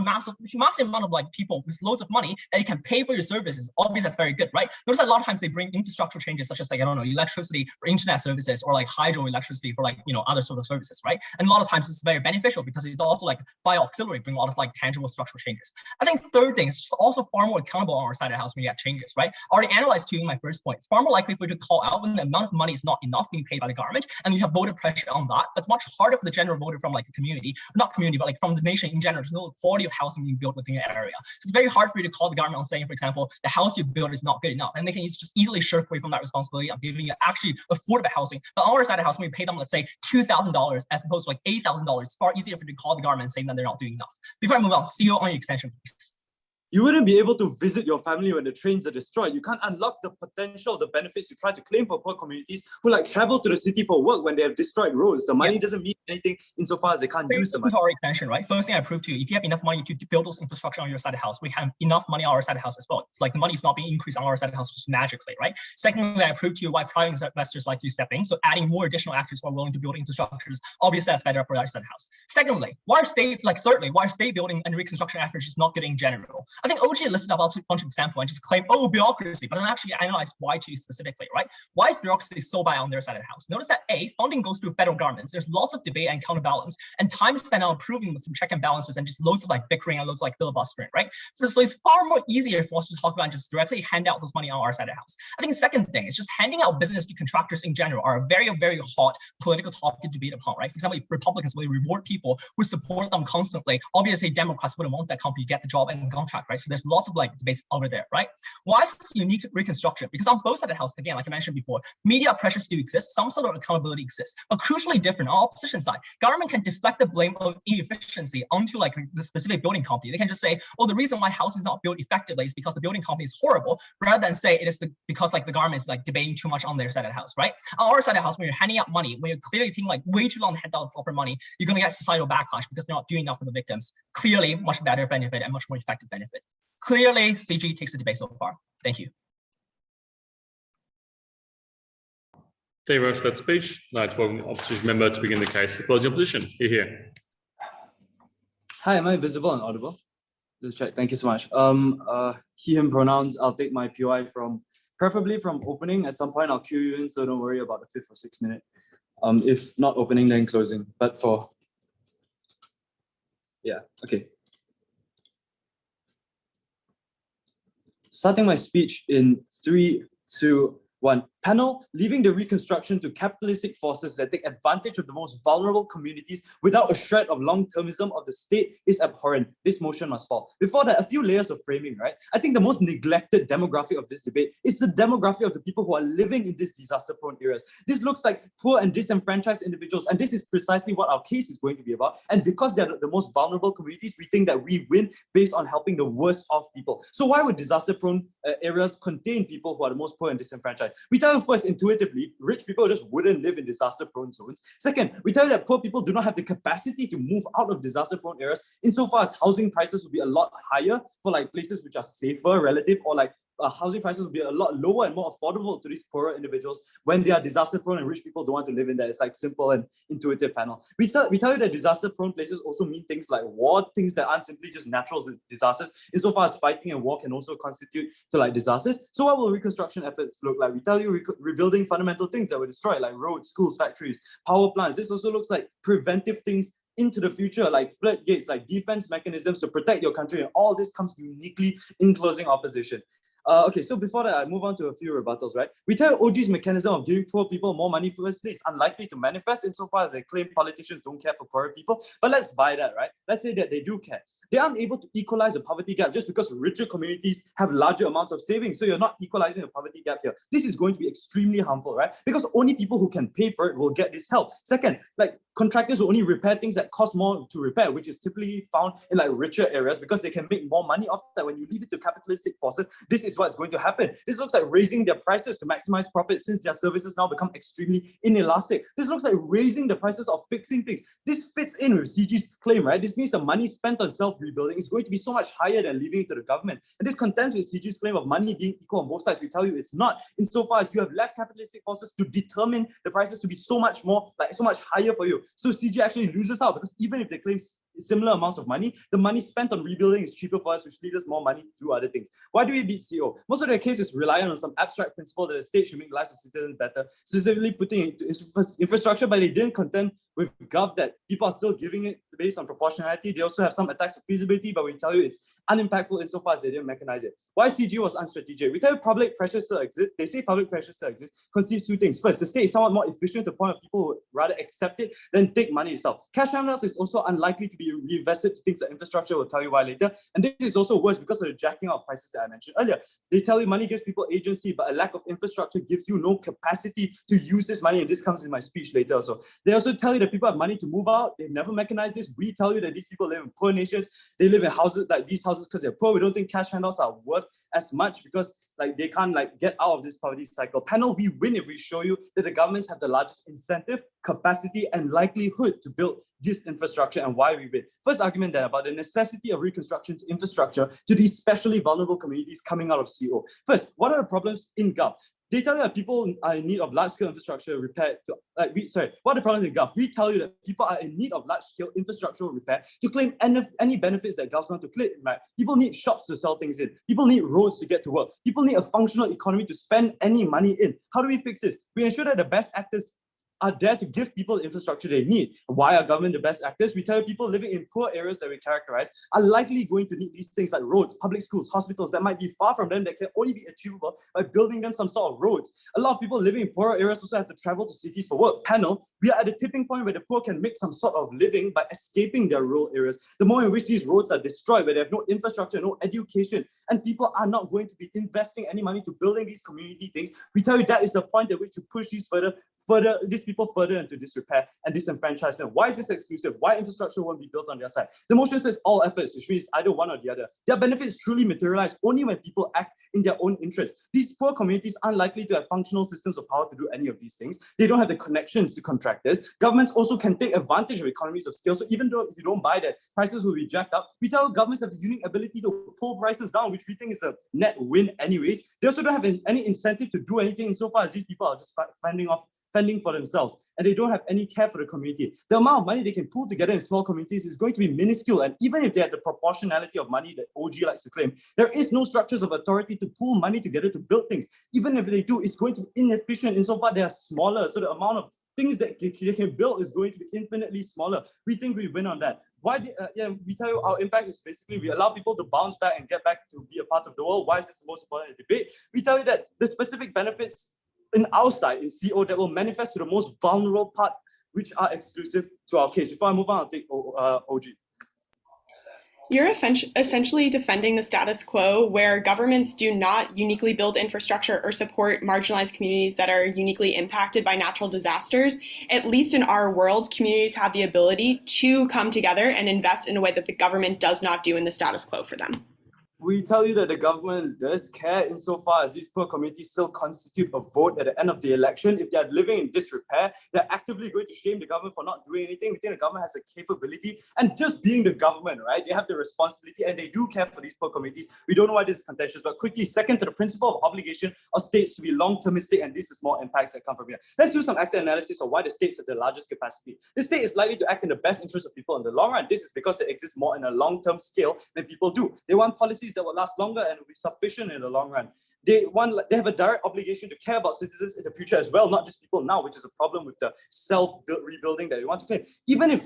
massive amount of like people with loads of money that you can pay for your services. Obviously, that's very good, right? Notice a lot of times they bring infrastructure changes such as like, I don't know, electricity for internet services, or like hydroelectricity for like, other sort of services, right? And a lot of times it's very beneficial because it also like by auxiliary bring a lot of like tangible structural changes. I think third thing is just also far more accountable on our side of the house when you have changes, right? I already analyzed to you in my first point. It's far more likely for you to call out when the amount of money is not enough being paid by the government and you have voter pressure on that. That's much harder for the general voter from like the community, not community, but like from the nation in general to know the quality of housing housing being built within your area. So it's very hard for you to call the government on saying, for example, the house you build is not good enough. And they can just easily shirk away from that responsibility of giving you actually affordable housing. But on our side of the house, when we pay them, let's say, $2,000 as opposed to like $8,000, it's far easier for you to call the government and saying that they're not doing enough. Before I move on, CEO on your extension, please. You wouldn't be able to visit your family when the trains are destroyed. You can't unlock the potential, the benefits you try to claim for poor communities who like travel to the city for work when they have destroyed roads. The money doesn't mean anything insofar as they can't use the money. Our extension, right? First thing I proved to you, if you have enough money to build those infrastructure on your side of the house, we have enough money on our side of the house as well. It's like the money is not being increased on our side of the house just magically, right? Secondly, I proved to you why private investors like to step in. So adding more additional actors who are willing to build infrastructures, obviously that's better for our side of the house. Secondly, thirdly, why state building and reconstruction efforts is not good in general? I think OG listed up a bunch of examples and just claim, oh, bureaucracy, but then actually analyze why to you specifically, right? Why is bureaucracy so bad on their side of the house? Notice that funding goes through federal governments. There's lots of debate and counterbalance and time spent on approving them through check and balances and just loads of like bickering and loads of like filibustering, right? So it's far more easier for us to talk about and just directly hand out those money on our side of the house. I think the second thing is just handing out business to contractors in general are a very, very hot political topic to debate upon, right? For example, if Republicans will reward people who support them constantly, obviously Democrats wouldn't want that company to get the job and contract, right? So there's lots of like debates over there, right? Why is this unique reconstruction? Because on both sides of the house, again, like I mentioned before, media pressures do exist, some sort of accountability exists, but crucially different on opposition side. Government can deflect the blame of inefficiency onto like the specific building company. They can just say, oh, the reason why housing is not built effectively is because the building company is horrible, rather than say it is because like the government is like debating too much on their side of the house, right? On our side of the house, when you're handing out money, when you're clearly taking like way too long to hand out proper money, you're going to get societal backlash because they're not doing enough for the victims. Clearly, much better benefit and much more effective benefit. Clearly, CG takes the debate so far. Thank you. Thank you very much for that speech. I'd like to welcome the opposition member to begin the case. Closing opposition. Here. Hi, am I visible and audible? Just check. Thank you so much. He, him pronouns. I'll take my POI preferably from opening. At some point, I'll cue you in, so don't worry about the 5th or 6th minute. If not opening, then closing. But okay. Starting my speech in 3, 2, 1. Panel, leaving the reconstruction to capitalistic forces that take advantage of the most vulnerable communities without a shred of long-termism of the state is abhorrent. This motion must fall. Before that, a few layers of framing, right? I think the most neglected demographic of this debate is the demographic of the people who are living in these disaster-prone areas. This looks like poor and disenfranchised individuals, and this is precisely what our case is going to be about. And because they're the most vulnerable communities, we think that we win based on helping the worst off people. So why would disaster-prone areas contain people who are the most poor and disenfranchised? We tell you first, intuitively, rich people just wouldn't live in disaster-prone zones. Second, we tell you that poor people do not have the capacity to move out of disaster-prone areas insofar as housing prices will be a lot higher for like places which are safer relative, or like housing prices will be a lot lower and more affordable to these poorer individuals when they are disaster-prone and rich people don't want to live in there. It's like simple and intuitive panel. We tell you that disaster-prone places also mean things like war, things that aren't simply just natural disasters, insofar as fighting and war can also constitute to like disasters. So what will reconstruction efforts look like? We tell you rebuilding fundamental things that were destroyed, like roads, schools, factories, power plants. This also looks like preventive things into the future, like floodgates, like defense mechanisms to protect your country, and all this comes uniquely in closing opposition. Okay, so before that, I move on to a few rebuttals, right? We tell OG's mechanism of giving poor people more money firstly is unlikely to manifest insofar as they claim politicians don't care for poorer people. But let's buy that, right? Let's say that they do care. They aren't able to equalize the poverty gap just because richer communities have larger amounts of savings. So you're not equalizing the poverty gap here. This is going to be extremely harmful, right? Because only people who can pay for it will get this help. Second, like contractors will only repair things that cost more to repair, which is typically found in like richer areas because they can make more money off that. When you leave it to capitalistic forces, this is what's going to happen. This looks like raising their prices to maximize profit since their services now become extremely inelastic. This looks like raising the prices of fixing things. This fits in with CG's claim, right? This means the money spent on self-rebuilding is going to be so much higher than leaving it to the government. And this contends with CG's claim of money being equal on both sides. We tell you it's not, insofar as you have left capitalistic forces to determine the prices to be so much more, like so much higher for you. So CG actually loses out because even if they claim similar amounts of money, the money spent on rebuilding is cheaper for us, which leaves us more money to do other things. Why do we beat CO? Most of their cases rely on some abstract principle that the state should make lives of citizens better, specifically putting it into infrastructure, but they didn't contend with Gov that people are still giving it based on proportionality. They also have some attacks of feasibility, but we tell you it's unimpactful insofar as they didn't mechanize it. Why CG was unstrategic? We tell you public pressure still exists. They say public pressure still exists. Concedes two things. First, the state is somewhat more efficient to the point of people who rather accept it than take money itself. Cash handouts is also unlikely to be be reinvested to things like infrastructure. We'll tell you why later. And this is also worse because of the jacking up prices that I mentioned earlier. They tell you money gives people agency, but a lack of infrastructure gives you no capacity to use this money. And this comes in my speech later also. They also tell you that people have money to move out. They've never mechanized this. We tell you that these people live in poor nations. They live in houses like these houses because they're poor. We don't think cash handouts are worth as much because like they can't like get out of this poverty cycle. Panel, we win if we show you that the governments have the largest incentive, capacity, and likelihood to build this infrastructure and why we win. First argument then about the necessity of reconstruction to infrastructure to these especially vulnerable communities coming out of CO. First, what are the problems in Gulf? They tell you that people are in need of large-scale infrastructure repair to, what are the problems in Gulf? We tell you that people are in need of large-scale infrastructural repair to claim any benefits that Gulfs want to claim, right? People need shops to sell things in. People need roads to get to work. People need a functional economy to spend any money in. How do we fix this? We ensure that the best actors are there to give people the infrastructure they need. Why are government the best actors? We tell you people living in poor areas that we characterize are likely going to need these things like roads, public schools, hospitals that might be far from them that can only be achievable by building them some sort of roads. A lot of people living in poorer areas also have to travel to cities for work. Panel, we are at a tipping point where the poor can make some sort of living by escaping their rural areas. The moment in which these roads are destroyed, where they have no infrastructure, no education, and people are not going to be investing any money to building these community things, we tell you that is the point at which you push these these people further into disrepair and disenfranchisement. Why is this exclusive? Why infrastructure won't be built on their side? The motion says all efforts, which means either one or the other. Their benefits truly materialize only when people act in their own interests. These poor communities aren't likely to have functional systems of power to do any of these things. They don't have the connections to contractors. Governments also can take advantage of economies of scale. So even though if you don't buy that, prices will be jacked up. We tell governments have the unique ability to pull prices down, which we think is a net win anyways. They also don't have any incentive to do anything insofar as these people are just fending for themselves, and they don't have any care for the community. The amount of money they can pull together in small communities is going to be minuscule, and even if they have the proportionality of money that OG likes to claim, there is no structures of authority to pull money together to build things. Even if they do, it's going to be inefficient insofar they are smaller, so the amount of things that they can build is going to be infinitely smaller. We think we win on that. Why? We tell you our impact is basically we allow people to bounce back and get back to be a part of the world. Why is this the most important debate? We tell you that the specific benefits in our side, in CO, that will manifest to the most vulnerable part, which are exclusive to our case. Before I move on, I'll take OG. You're essentially defending the status quo where governments do not uniquely build infrastructure or support marginalized communities that are uniquely impacted by natural disasters. At least in our world, communities have the ability to come together and invest in a way that the government does not do in the status quo for them. We tell you that the government does care insofar as these poor communities still constitute a vote at the end of the election. If they're living in disrepair, they're actively going to shame the government for not doing anything. We think the government has the capability, and just being the government, right? They have the responsibility and they do care for these poor communities. We don't know why this is contentious, but quickly, second to the principle of obligation of states to be long-termistic, and this is more impacts that come from here. Let's do some actor analysis of why the states have the largest capacity. The state is likely to act in the best interest of people in the long run. This is because they exist more in a long-term scale than people do. They want policies that will last longer and will be sufficient in the long run. They have a direct obligation to care about citizens in the future as well, not just people now, which is a problem with the self-built rebuilding that we want to claim. Even if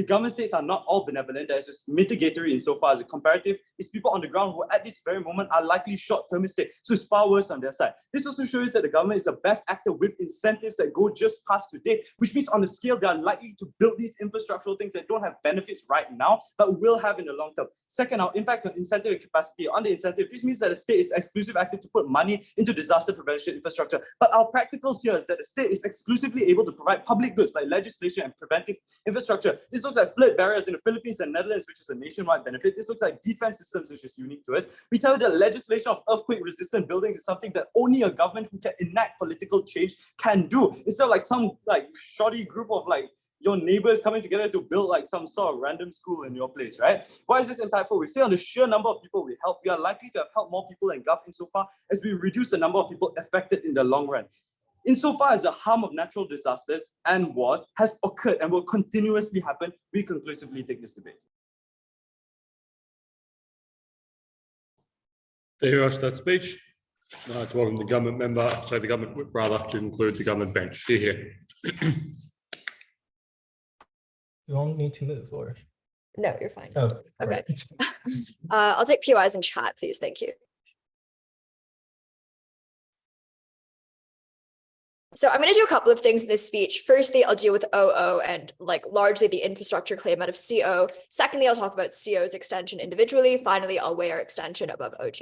government states are not all benevolent, there's just mitigatory insofar as a comparative. It's people on the ground who at this very moment are likely short-termistic. So it's far worse on their side. This also shows that the government is the best actor with incentives that go just past today, which means on the scale, they are likely to build these infrastructural things that don't have benefits right now, but will have in the long term. Second, our impacts on incentive and capacity. On the incentive, this means that the state is exclusive actor to put money into disaster prevention infrastructure. But our practicals here is that the state is exclusively able to provide public goods like legislation and preventive infrastructure. This looks like flood barriers in the Philippines and Netherlands, which is a nationwide benefit. This looks like defense systems, which is unique to us. We tell you that legislation of earthquake-resistant buildings is something that only a government who can enact political change can do. Instead of like some like shoddy group of like your neighbors coming together to build like some sort of random school in your place, right? Why is this impactful? We say on the sheer number of people we help, we are likely to have helped more people in Gulf insofar as we reduce the number of people affected in the long run. Insofar as the harm of natural disasters and wars has occurred and will continuously happen, we conclusively take this debate. Thank you very much for that speech. To welcome the government the government whip rather, to include the government bench. Here. You want me to move or? No, you're fine. Oh, okay. Right. I'll take POIs in chat, please. Thank you. So I'm going to do a couple of things in this speech. Firstly, I'll deal with OO and like largely the infrastructure claim out of CO. Secondly, I'll talk about CO's extension individually. Finally, I'll weigh our extension above OG.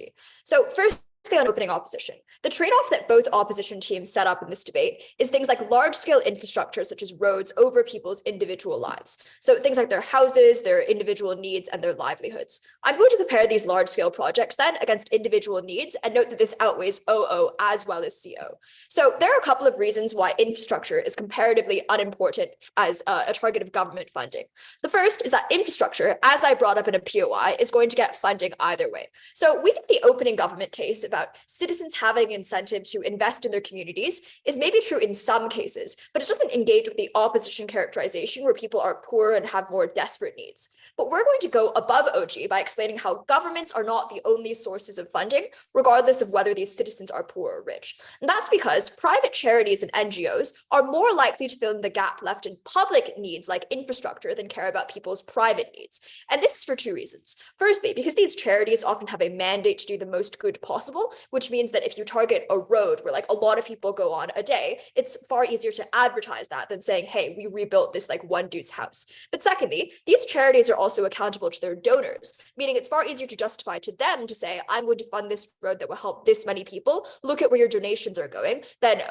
So first, on opening opposition. The trade-off that both opposition teams set up in this debate is things like large-scale infrastructure, such as roads, over people's individual lives. So things like their houses, their individual needs, and their livelihoods. I'm going to compare these large-scale projects then against individual needs and note that this outweighs OO as well as CO. So there are a couple of reasons why infrastructure is comparatively unimportant as a target of government funding. The first is that infrastructure, as I brought up in a POI, is going to get funding either way. So we think the opening government case about citizens having incentive to invest in their communities is maybe true in some cases, but it doesn't engage with the opposition characterization where people are poor and have more desperate needs. But we're going to go above OG by explaining how governments are not the only sources of funding, regardless of whether these citizens are poor or rich. And that's because private charities and NGOs are more likely to fill in the gap left in public needs like infrastructure than care about people's private needs. And this is for two reasons. Firstly, because these charities often have a mandate to do the most good possible, which means that if you target a road where like a lot of people go on a day, it's far easier to advertise that than saying, hey, we rebuilt this like one dude's house. But secondly, these charities are also accountable to their donors, meaning it's far easier to justify to them to say, I'm going to fund this road that will help this many people. Look at where your donations are going. Then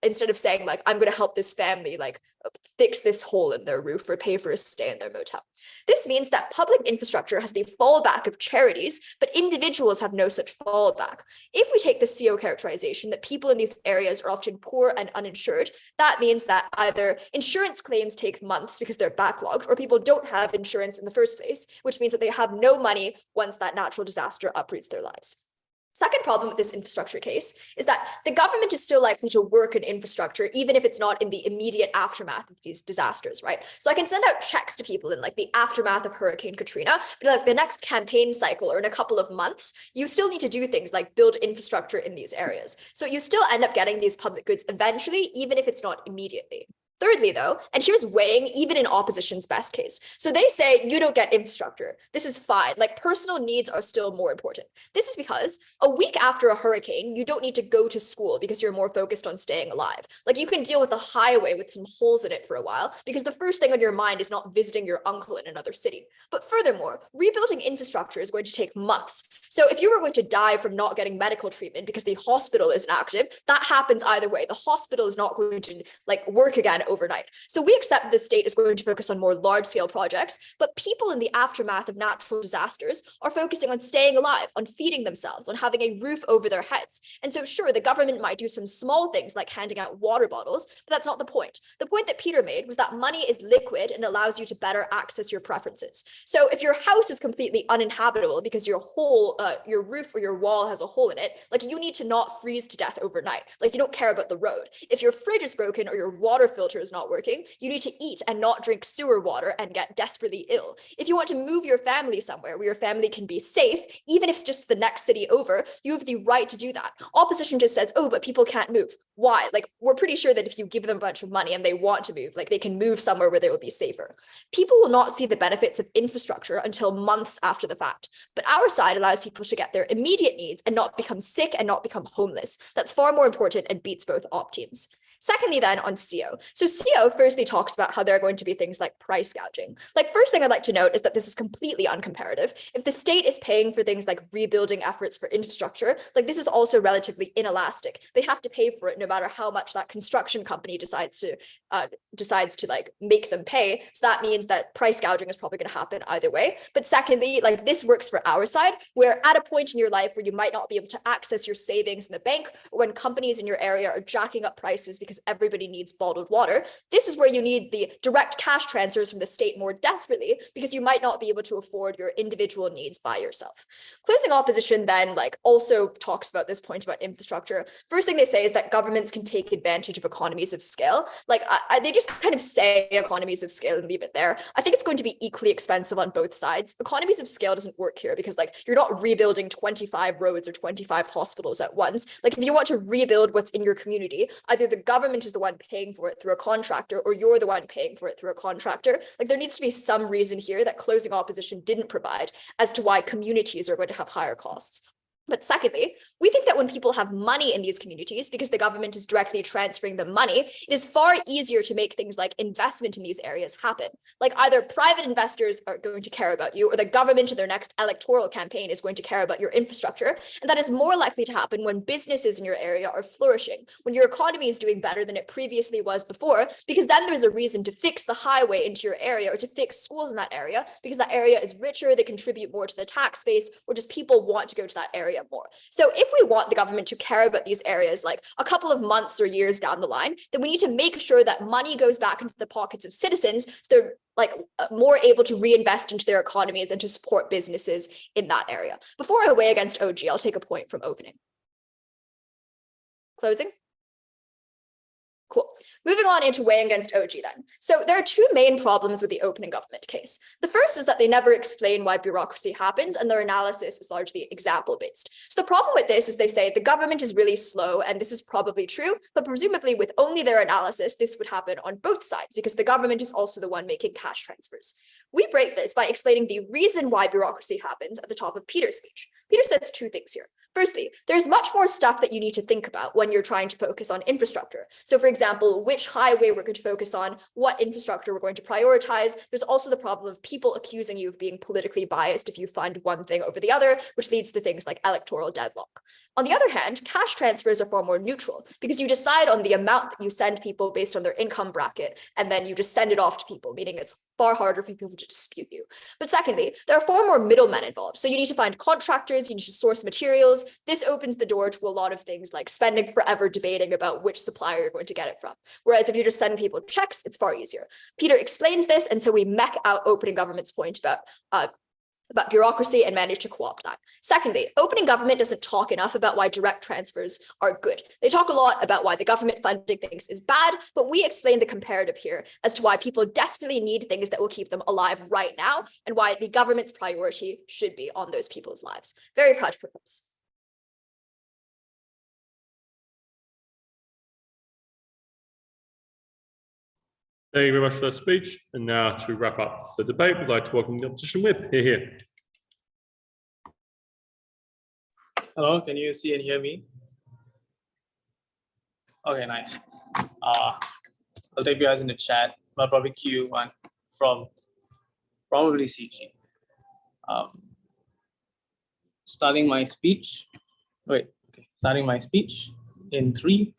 instead of saying like, I'm going to help this family like fix this hole in their roof or pay for a stay in their motel. This means that public infrastructure has the fallback of charities, but individuals have no such fallback. If we take the CO characterization that people in these areas are often poor and uninsured, that means that either insurance claims take months because they're backlogged, or people don't have insurance in the first place, which means that they have no money once that natural disaster uproots their lives. Second problem with this infrastructure case is that the government is still likely to work in infrastructure, even if it's not in the immediate aftermath of these disasters, right? So I can send out checks to people in like the aftermath of Hurricane Katrina, but like the next campaign cycle or in a couple of months, you still need to do things like build infrastructure in these areas. So you still end up getting these public goods eventually, even if it's not immediately. Thirdly, though, and here's weighing even in opposition's best case. So they say you don't get infrastructure. This is fine. Like personal needs are still more important. This is because a week after a hurricane, you don't need to go to school because you're more focused on staying alive. Like you can deal with a highway with some holes in it for a while because the first thing on your mind is not visiting your uncle in another city. But furthermore, rebuilding infrastructure is going to take months. So if you were going to die from not getting medical treatment because the hospital isn't active, that happens either way. The hospital is not going to like work again overnight. So we accept that the state is going to focus on more large-scale projects, but people in the aftermath of natural disasters are focusing on staying alive, on feeding themselves, on having a roof over their heads. And so sure, the government might do some small things like handing out water bottles, but that's not the point. The point that Peter made was that money is liquid and allows you to better access your preferences. So if your house is completely uninhabitable because your roof or your wall has a hole in it, like you need to not freeze to death overnight. Like you don't care about the road. If your fridge is broken or your water filter is not working, you need to eat and not drink sewer water and get desperately ill. If you want to move your family somewhere where your family can be safe, even if it's just the next city over, you have the right to do that. Opposition just says, oh, but people can't move. Why? Like, we're pretty sure that if you give them a bunch of money and they want to move, like they can move somewhere where they will be safer. People will not see the benefits of infrastructure until months after the fact. But our side allows people to get their immediate needs and not become sick and not become homeless. That's far more important and beats both op teams. Secondly, then on CO. So CO firstly talks about how there are going to be things like price gouging. Like first thing I'd like to note is that this is completely uncomparative. If the state is paying for things like rebuilding efforts for infrastructure, like this is also relatively inelastic. They have to pay for it no matter how much that construction company decides to like make them pay. So that means that price gouging is probably going to happen either way. But secondly, like this works for our side, where at a point in your life where you might not be able to access your savings in the bank, or when companies in your area are jacking up prices because everybody needs bottled water, this is where you need the direct cash transfers from the state more desperately because you might not be able to afford your individual needs by yourself. Closing opposition then like also talks about this point about infrastructure. First thing they say is that governments can take advantage of economies of scale. Like they just kind of say economies of scale and leave it there. I think it's going to be equally expensive on both sides. Economies of scale doesn't work here because like you're not rebuilding 25 roads or 25 hospitals at once. Like if you want to rebuild what's in your community, either the government is the one paying for it through a contractor or you're the one paying for it through a contractor. Like there needs to be some reason here that closing opposition didn't provide as to why communities are going to have higher costs. But secondly, we think that when people have money in these communities, because the government is directly transferring the money, it is far easier to make things like investment in these areas happen. Like either private investors are going to care about you, or the government in their next electoral campaign is going to care about your infrastructure. And that is more likely to happen when businesses in your area are flourishing, when your economy is doing better than it previously was before, because then there's a reason to fix the highway into your area or to fix schools in that area, because that area is richer, they contribute more to the tax base, or just people want to go to that area more. So if we want the government to care about these areas like a couple of months or years down the line, then we need to make sure that money goes back into the pockets of citizens so they're like more able to reinvest into their economies and to support businesses in that area. Before I weigh against OG, I'll take a point from opening. Closing. Cool. Moving on into weighing against OG then. So there are two main problems with the opening government case. The first is that they never explain why bureaucracy happens, and their analysis is largely example-based. So the problem with this is they say the government is really slow, and this is probably true, but presumably with only their analysis, this would happen on both sides because the government is also the one making cash transfers. We break this by explaining the reason why bureaucracy happens at the top of Peter's speech. Peter says two things here. Firstly, there's much more stuff that you need to think about when you're trying to focus on infrastructure. So for example, which highway we're going to focus on, what infrastructure we're going to prioritize. There's also the problem of people accusing you of being politically biased if you fund one thing over the other, which leads to things like electoral deadlock. On the other hand, cash transfers are far more neutral because you decide on the amount that you send people based on their income bracket, and then you just send it off to people, meaning it's far harder for people to dispute you. But secondly, there are far more middlemen involved. So you need to find contractors, you need to source materials. This opens the door to a lot of things like spending forever debating about which supplier you're going to get it from. Whereas if you're just sending people checks, it's far easier. Peter explains this, and so we mech out opening government's point about bureaucracy and manage to co-opt that. Secondly, opening government doesn't talk enough about why direct transfers are good. They talk a lot about why the government funding things is bad, but we explain the comparative here as to why people desperately need things that will keep them alive right now and why the government's priority should be on those people's lives. Very proud to propose. Thank you very much for that speech. And now to wrap up the debate, we'd like to welcome the opposition whip. Here. Hello, can you see and hear me? Okay, nice. I'll take you guys in the chat. I'll probably queue one from probably CG. Starting my speech. Starting my speech in 3,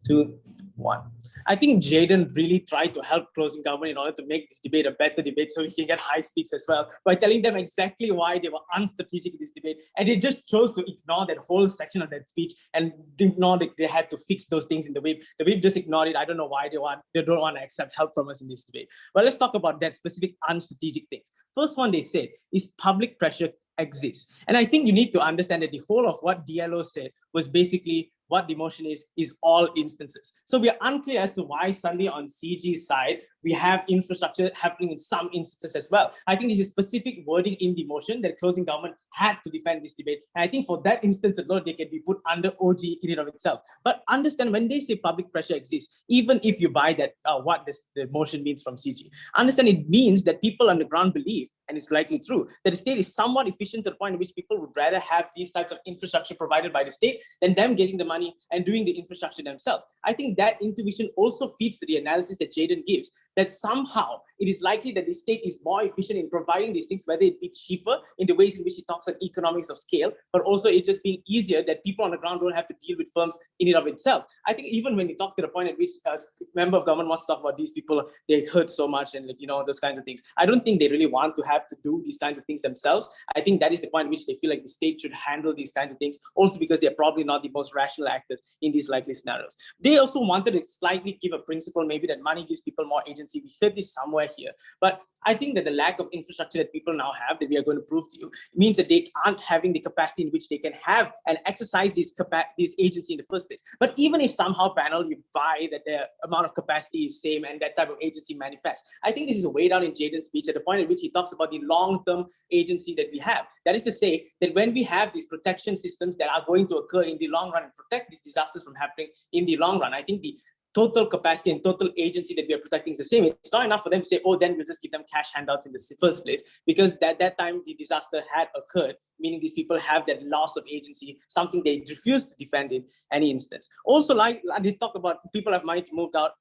2, 1. I think Jaden really tried to help closing government in order to make this debate a better debate so we can get high speaks as well by telling them exactly why they were unstrategic in this debate. And they just chose to ignore that whole section of that speech and ignore that they had to fix those things in the whip. The whip just ignored it. I don't know why they don't want to accept help from us in this debate. But let's talk about that specific unstrategic things. First one they said is public pressure exists. And I think you need to understand that the whole of what DLO said was basically what the motion is all instances. So we are unclear as to why suddenly on CG's side, we have infrastructure happening in some instances as well. I think this is specific wording in the motion that closing government had to defend this debate. And I think for that instance alone, they can be put under OG in and of itself. But understand when they say public pressure exists, even if you buy that, what the motion means from CG, understand it means that people on the ground believe, and it's likely true, that the state is somewhat efficient to the point in which people would rather have these types of infrastructure provided by the state than them getting the money and doing the infrastructure themselves. I think that intuition also feeds to the analysis that Jaden gives, that somehow it is likely that the state is more efficient in providing these things, whether it be cheaper in the ways in which it talks about economics of scale, but also it just being easier that people on the ground don't have to deal with firms in and of itself. I think even when we talk to the point at which a member of government wants to talk about these people, they hurt so much and those kinds of things. I don't think they really want to have to do these kinds of things themselves. I think that is the point at which they feel like the state should handle these kinds of things, also because they're probably not the most rational actors in these likely scenarios. They also wanted to slightly give a principle, maybe that money gives people more agency. We heard this somewhere here, but I think that the lack of infrastructure that people now have, that we are going to prove to you, means that they aren't having the capacity in which they can have and exercise this agency in the first place. But even if somehow panel you buy that the amount of capacity is same and that type of agency manifests, I think this is a way down in Jaden's speech at the point at which he talks about the long-term agency that we have. That is to say that when we have these protection systems that are going to occur in the long run and protect these disasters from happening in the long run, I think the total capacity and total agency that we are protecting is the same. It's not enough for them to say, oh, then we'll just give them cash handouts in the first place, because at that time the disaster had occurred, meaning these people have that loss of agency, something they refuse to defend in any instance. Also, like this talk about people have money to move out.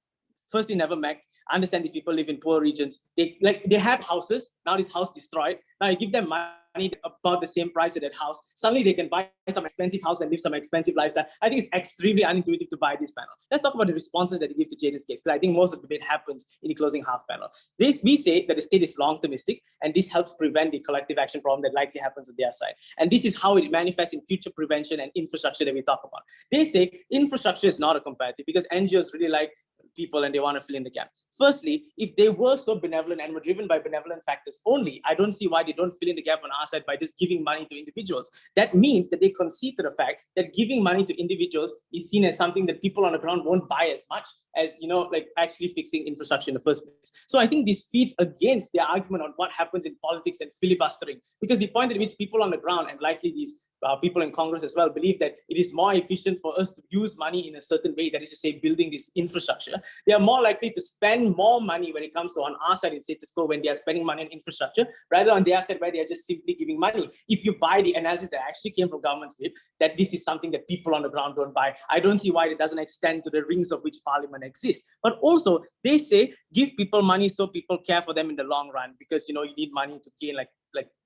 Firstly, never met. I understand these people live in poor regions. They had houses. Now this house destroyed. Now you give them money about the same price as that house. Suddenly they can buy some expensive house and live some expensive lifestyle. I think it's extremely unintuitive to buy this panel. Let's talk about the responses that they give to Jaden's case, because I think most of the debate happens in the closing half panel. We say that the state is long-termistic, and this helps prevent the collective action problem that likely happens on their side. And this is how it manifests in future prevention and infrastructure that we talk about. They say infrastructure is not a comparative, because NGOs really like people and they want to fill in the gap. Firstly, if they were so benevolent and were driven by benevolent factors only, I don't see why they don't fill in the gap on our side by just giving money to individuals. That means that they concede to the fact that giving money to individuals is seen as something that people on the ground won't buy as much as, like actually fixing infrastructure in the first place. So I think this feeds against their argument on what happens in politics and filibustering, because the point at which people on the ground, and likely these people in Congress as well, believe that it is more efficient for us to use money in a certain way, that is to say building this infrastructure. They are more likely to spend more money when it comes to on our side in status quo, when they are spending money on infrastructure, rather on their side where they are just simply giving money. If you buy the analysis that actually came from government's whip, that this is something that people on the ground don't buy, I don't see why it doesn't extend to the rings of which parliament exists. But also they say give people money so people care for them in the long run, because you need money to gain like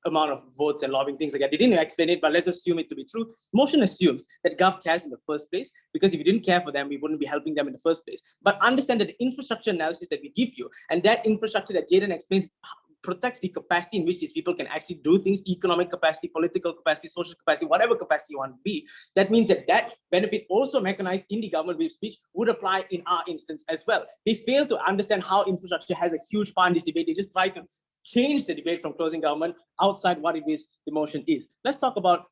amount of votes and lobbying, things like that. They didn't explain it, but let's assume it to be true. Motion assumes that Gov cares in the first place, because if you didn't care for them, we wouldn't be helping them in the first place. But understand that the infrastructure analysis that we give you, and that infrastructure that Jaden explains, protects the capacity in which these people can actually do things, economic capacity, political capacity, social capacity, whatever capacity you want to be. That means that that benefit also mechanized in the government whip speech would apply in our instance as well. They fail to understand how infrastructure has a huge part in this debate. They just try to change the debate from closing government outside what it is the motion is. Let's talk about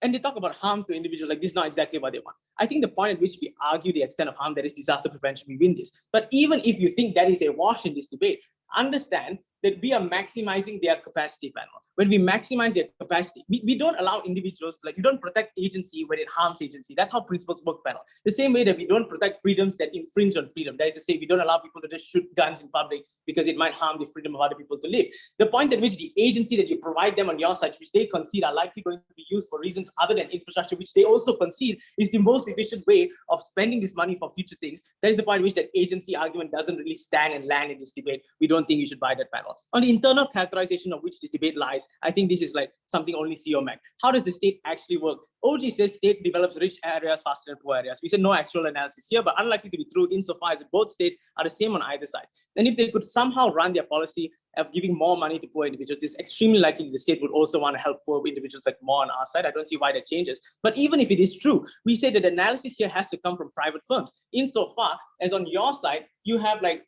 and they talk about harms to individuals, like this is not exactly what they want. I think the point at which we argue the extent of harm, that is disaster prevention, we win this. But even if you think that is a wash in this debate, understand that we are maximizing their capacity panel. When we maximize their capacity, we don't allow individuals, like you don't protect agency when it harms agency. That's how principles work, panel. The same way that we don't protect freedoms that infringe on freedom. That is to say, we don't allow people to just shoot guns in public because it might harm the freedom of other people to live. The point at which the agency that you provide them on your side, which they concede are likely going to be used for reasons other than infrastructure, which they also concede is the most efficient way of spending this money for future things. That is the point at which that agency argument doesn't really stand and land in this debate. We don't think you should buy that panel. On the internal characterization of which this debate lies, I think this is like something only CEO Mac. How does the state actually work? OG says state develops rich areas faster than poor areas. We said no actual analysis here, but unlikely to be true insofar as both states are the same on either side. And if they could somehow run their policy of giving more money to poor individuals, it's extremely likely the state would also want to help poor individuals like more on our side. I don't see why that changes. But even if it is true, we say that analysis here has to come from private firms. Insofar as on your side, you have like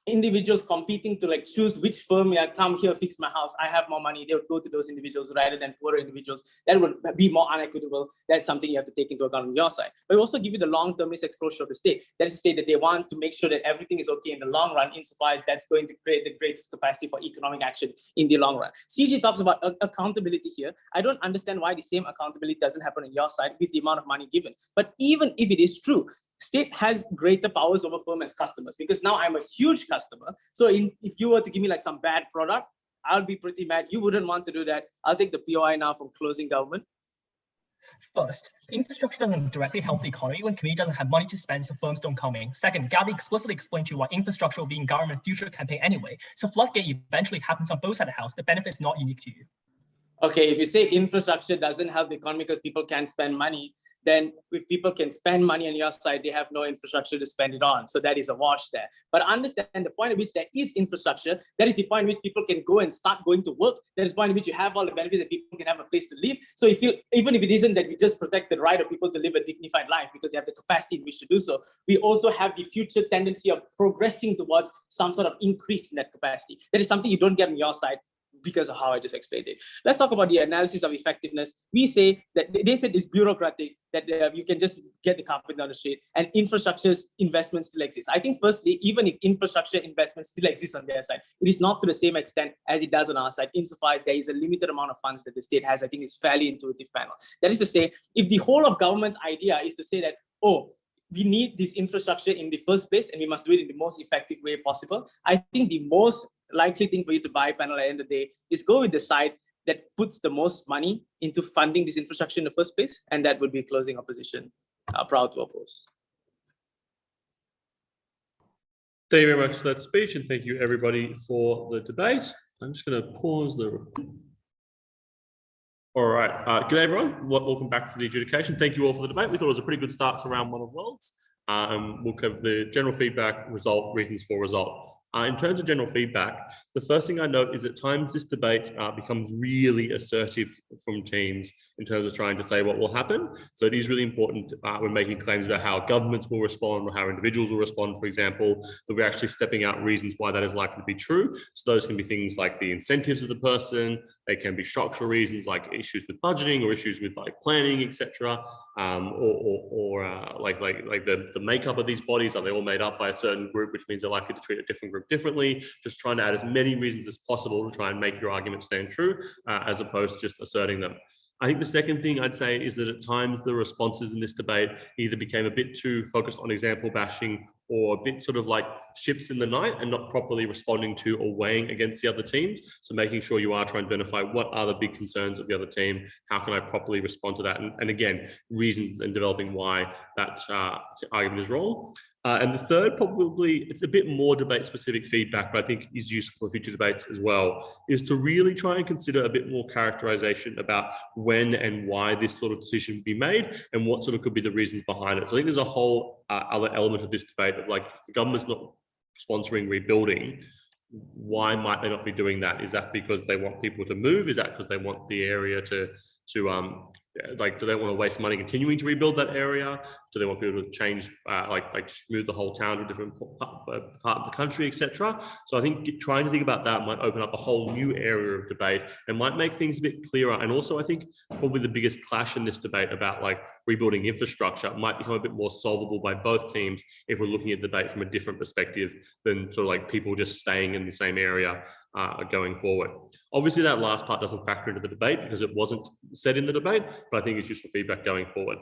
individuals competing to like choose which firm, come here, fix my house, I have more money, they would go to those individuals rather than poorer individuals. That would be more unequitable. That's something you have to take into account on your side. But we also give you the long-termist exposure of the state. That is to say that they want to make sure that everything is okay in the long run, insofar as that's going to create the greatest capacity for economic action in the long run. CG talks about accountability here. I don't understand why the same accountability doesn't happen on your side with the amount of money given. But even if it is true, state has greater powers over firm as customers, because now I'm a huge customer. So if you were to give me like some bad product, I'll be pretty mad. You wouldn't want to do that. I'll take the POI now from closing government. First, infrastructure doesn't directly help the economy when community doesn't have money to spend, so firms don't come in. Second, Gabby explicitly explained to you why infrastructure will be in government future campaign anyway. So floodgate eventually happens on both sides of the house. The benefit is not unique to you. Okay, if you say infrastructure doesn't help the economy because people can't spend money, then if people can spend money on your side, they have no infrastructure to spend it on. So that is a wash there. But understand the point at which there is infrastructure, that is the point at which people can go and start going to work. That is the point at which you have all the benefits that people can have a place to live. So even if it isn't that we just protect the right of people to live a dignified life because they have the capacity in which to do so, we also have the future tendency of progressing towards some sort of increase in that capacity. That is something you don't get on your side because of how I just explained it. Let's talk about the analysis of effectiveness. We say that they said it's bureaucratic, that you can just get the carpet down the street, and infrastructure investments still exist. I think firstly, even if infrastructure investments still exist on their side, it is not to the same extent as it does on our side, insofar as there is a limited amount of funds that the state has. I think it's fairly intuitive panel. That is to say, if the whole of government's idea is to say that, oh, we need this infrastructure in the first place, and we must do it in the most effective way possible. I think the most likely thing for you to buy panel at the end of the day is go with the side that puts the most money into funding this infrastructure in the first place, and that would be closing opposition. Proud to oppose. Thank you very much for that speech, and thank you everybody for the debate. I'm just going to pause the. All right, good day everyone. Welcome back for the adjudication. Thank you all for the debate. We thought it was a pretty good start to round one of Worlds. We'll cover the general feedback, result, reasons for result. In terms of general feedback, the first thing I note is at times this debate becomes really assertive from teams in terms of trying to say what will happen. So it is really important when making claims about how governments will respond or how individuals will respond, for example, that we're actually stepping out reasons why that is likely to be true. So those can be things like the incentives of the person. They can be structural reasons like issues with budgeting or issues with like planning, etc. Like the makeup of these bodies. Are they all made up by a certain group, which means they're likely to treat a different group differently? Just trying to add as many reasons as possible to try and make your argument stand true, as opposed to just asserting them. I think the second thing I'd say is that at times the responses in this debate either became a bit too focused on example bashing or a bit sort of like ships in the night and not properly responding to or weighing against the other teams. So making sure you are trying to identify what are the big concerns of the other team, how can I properly respond to that? And again, reasons and developing why that argument is wrong. And the third, probably, it's a bit more debate-specific feedback, but I think is useful for future debates as well, is to really try and consider a bit more characterization about when and why this sort of decision be made and what sort of could be the reasons behind it. So I think there's a whole other element of this debate of like, if the government's not sponsoring rebuilding, why might they not be doing that? Is that because they want people to move? Is that because they want the area to like, do they want to waste money continuing to rebuild that area? Do they want people to change, like move the whole town to a different part of the country, etc.? So I think trying to think about that might open up a whole new area of debate and might make things a bit clearer. And also I think probably the biggest clash in this debate about like rebuilding infrastructure might become a bit more solvable by both teams if we're looking at debate from a different perspective than sort of like people just staying in the same area going forward. Obviously that last part doesn't factor into the debate because it wasn't said in the debate, but I think it's useful feedback going forward.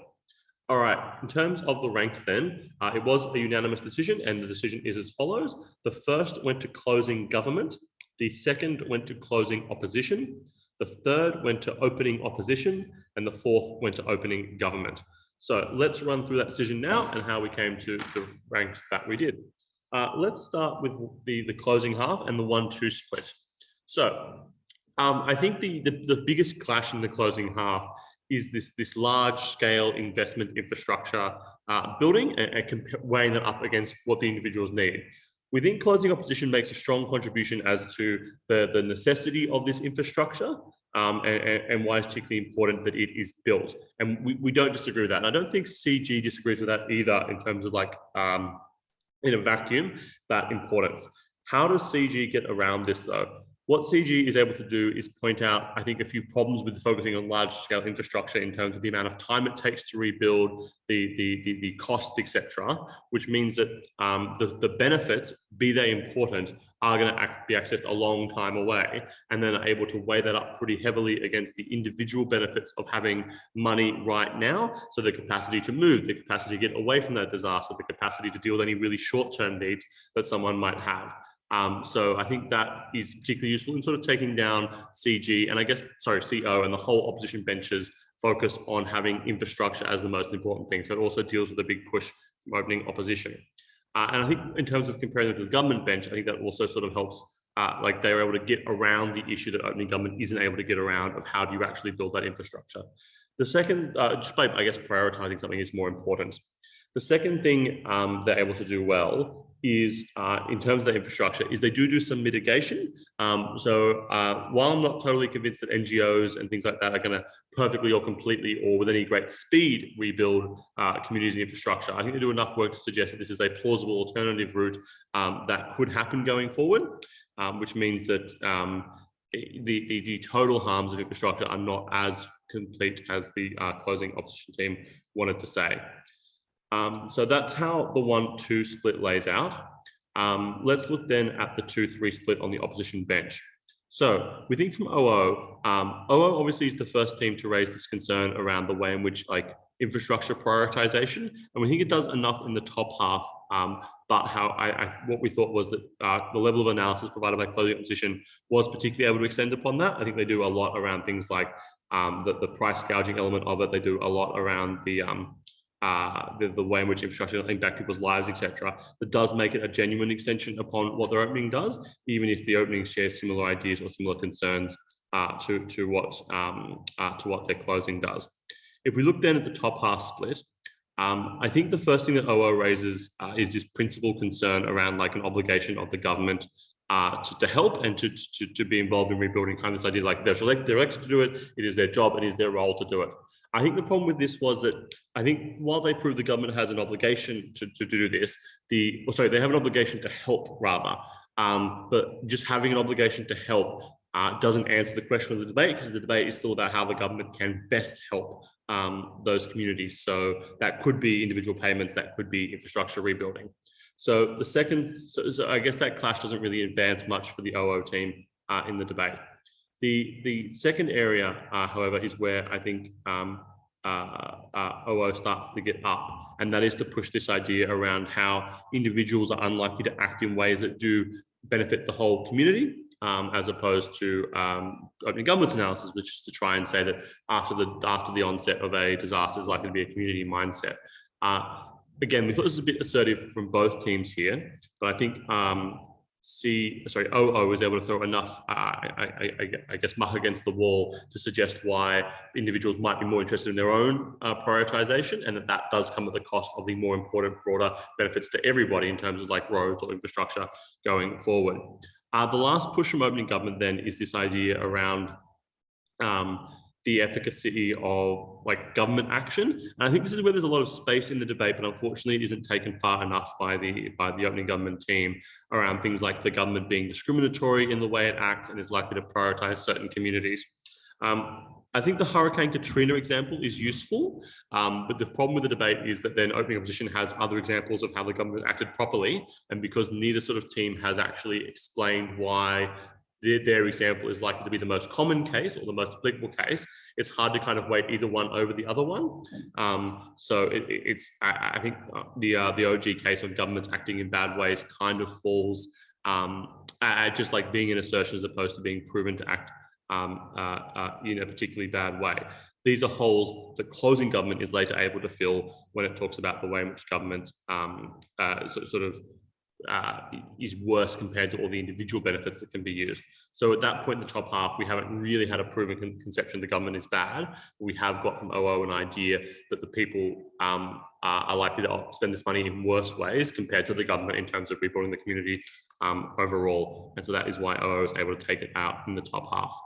All right, in terms of the ranks then, it was a unanimous decision and the decision is as follows. The first went to closing government. The second went to closing opposition. The third went to opening opposition and the fourth went to opening government. So let's run through that decision now and how we came to the ranks that we did. Let's start with the closing half and the 1-2 split. So I think the biggest clash in the closing half is this large scale investment infrastructure building and weighing that up against what the individuals need. We think closing opposition makes a strong contribution as to the necessity of this infrastructure and why it's particularly important that it is built. And we don't disagree with that. And I don't think CG disagrees with that either in terms of like, in a vacuum, that importance. How does CG get around this though? What CG is able to do is point out, I think, a few problems with focusing on large scale infrastructure in terms of the amount of time it takes to rebuild, the costs, etc., which means that the benefits, be they important, are going to be accessed a long time away, and then are able to weigh that up pretty heavily against the individual benefits of having money right now. So the capacity to move, the capacity to get away from that disaster, the capacity to deal with any really short-term needs that someone might have. So I think that is particularly useful in sort of taking down CG and CO and the whole opposition bench's focus on having infrastructure as the most important thing. So it also deals with a big push from opening opposition. And I think in terms of comparing them to the government bench, I think that also sort of helps, like they're able to get around the issue that opening government isn't able to get around of how do you actually build that infrastructure. The second, just by, I guess, prioritizing something is more important. The second thing they're able to do well is, in terms of the infrastructure, is they do some mitigation. So while I'm not totally convinced that NGOs and things like that are going to perfectly or completely or with any great speed rebuild communities and infrastructure, I think they do enough work to suggest that this is a plausible alternative route that could happen going forward, which means that the total harms of infrastructure are not as complete as the closing opposition team wanted to say. So that's how the 1-2 split lays out. Let's look then at the 2-3 split on the opposition bench. So we think from OO, OO obviously is the first team to raise this concern around the way in which like infrastructure prioritization, and we think it does enough in the top half. But what we thought was that the level of analysis provided by closing opposition was particularly able to extend upon that. I think they do a lot around things like the price gouging element of it. They do a lot around the way in which infrastructure will impact people's lives, etc. That does make it a genuine extension upon what their opening does, even if the opening shares similar ideas or similar concerns to what their closing does. If we look then at the top half split, I think the first thing that OO raises is this principal concern around like an obligation of the government to help and to be involved in rebuilding, kind of this idea like they're elected to do it, it is their job, it is their role to do it. I think the problem with this was that I think while they prove the government has an obligation to do this, they have an obligation to help rather, but just having an obligation to help doesn't answer the question of the debate, because the debate is still about how the government can best help those communities. So that could be individual payments, that could be infrastructure rebuilding. So the second, so I guess that clash doesn't really advance much for the OO team in the debate. The second area, however, is where I think OO starts to get up, and that is to push this idea around how individuals are unlikely to act in ways that do benefit the whole community, as opposed to opening government's analysis, which is to try and say that after the onset of a disaster is likely to be a community mindset. Again, we thought this was a bit assertive from both teams here, but I think OO was able to throw enough, I guess, muck against the wall to suggest why individuals might be more interested in their own prioritization, and that does come at the cost of the more important, broader benefits to everybody in terms of like roads or infrastructure going forward. The last push from opening government then is this idea around the efficacy of like government action. And I think this is where there's a lot of space in the debate, but unfortunately it isn't taken far enough by the opening government team around things like the government being discriminatory in the way it acts and is likely to prioritize certain communities. I think the Hurricane Katrina example is useful, but the problem with the debate is that then opening opposition has other examples of how the government acted properly, and because neither sort of team has actually explained why their example is likely to be the most common case or the most applicable case, it's hard to kind of weight either one over the other one. So I think the OG case of governments acting in bad ways kind of falls at just like being an assertion as opposed to being proven to act in a particularly bad way. These are holes that closing government is later able to fill when it talks about the way in which government is worse compared to all the individual benefits that can be used. So at that point in the top half, we haven't really had a proven conception the government is bad. We have got from OO an idea that the people are likely to spend this money in worse ways compared to the government in terms of rebuilding the community overall. And so that is why OO is able to take it out in the top half.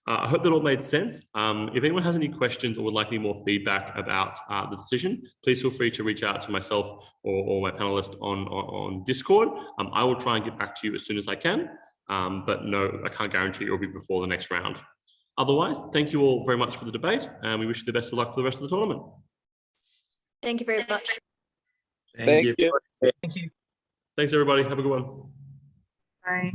I hope that all made sense. If anyone has any questions or would like any more feedback about the decision, please feel free to reach out to myself or my panelist on Discord. I will try and get back to you as soon as I can, but no, I can't guarantee it will be before the next round. Otherwise, thank you all very much for the debate, and we wish you the best of luck for the rest of the tournament. Thank you very much. Thank you. Thank you. Thanks, everybody. Have a good one. Bye.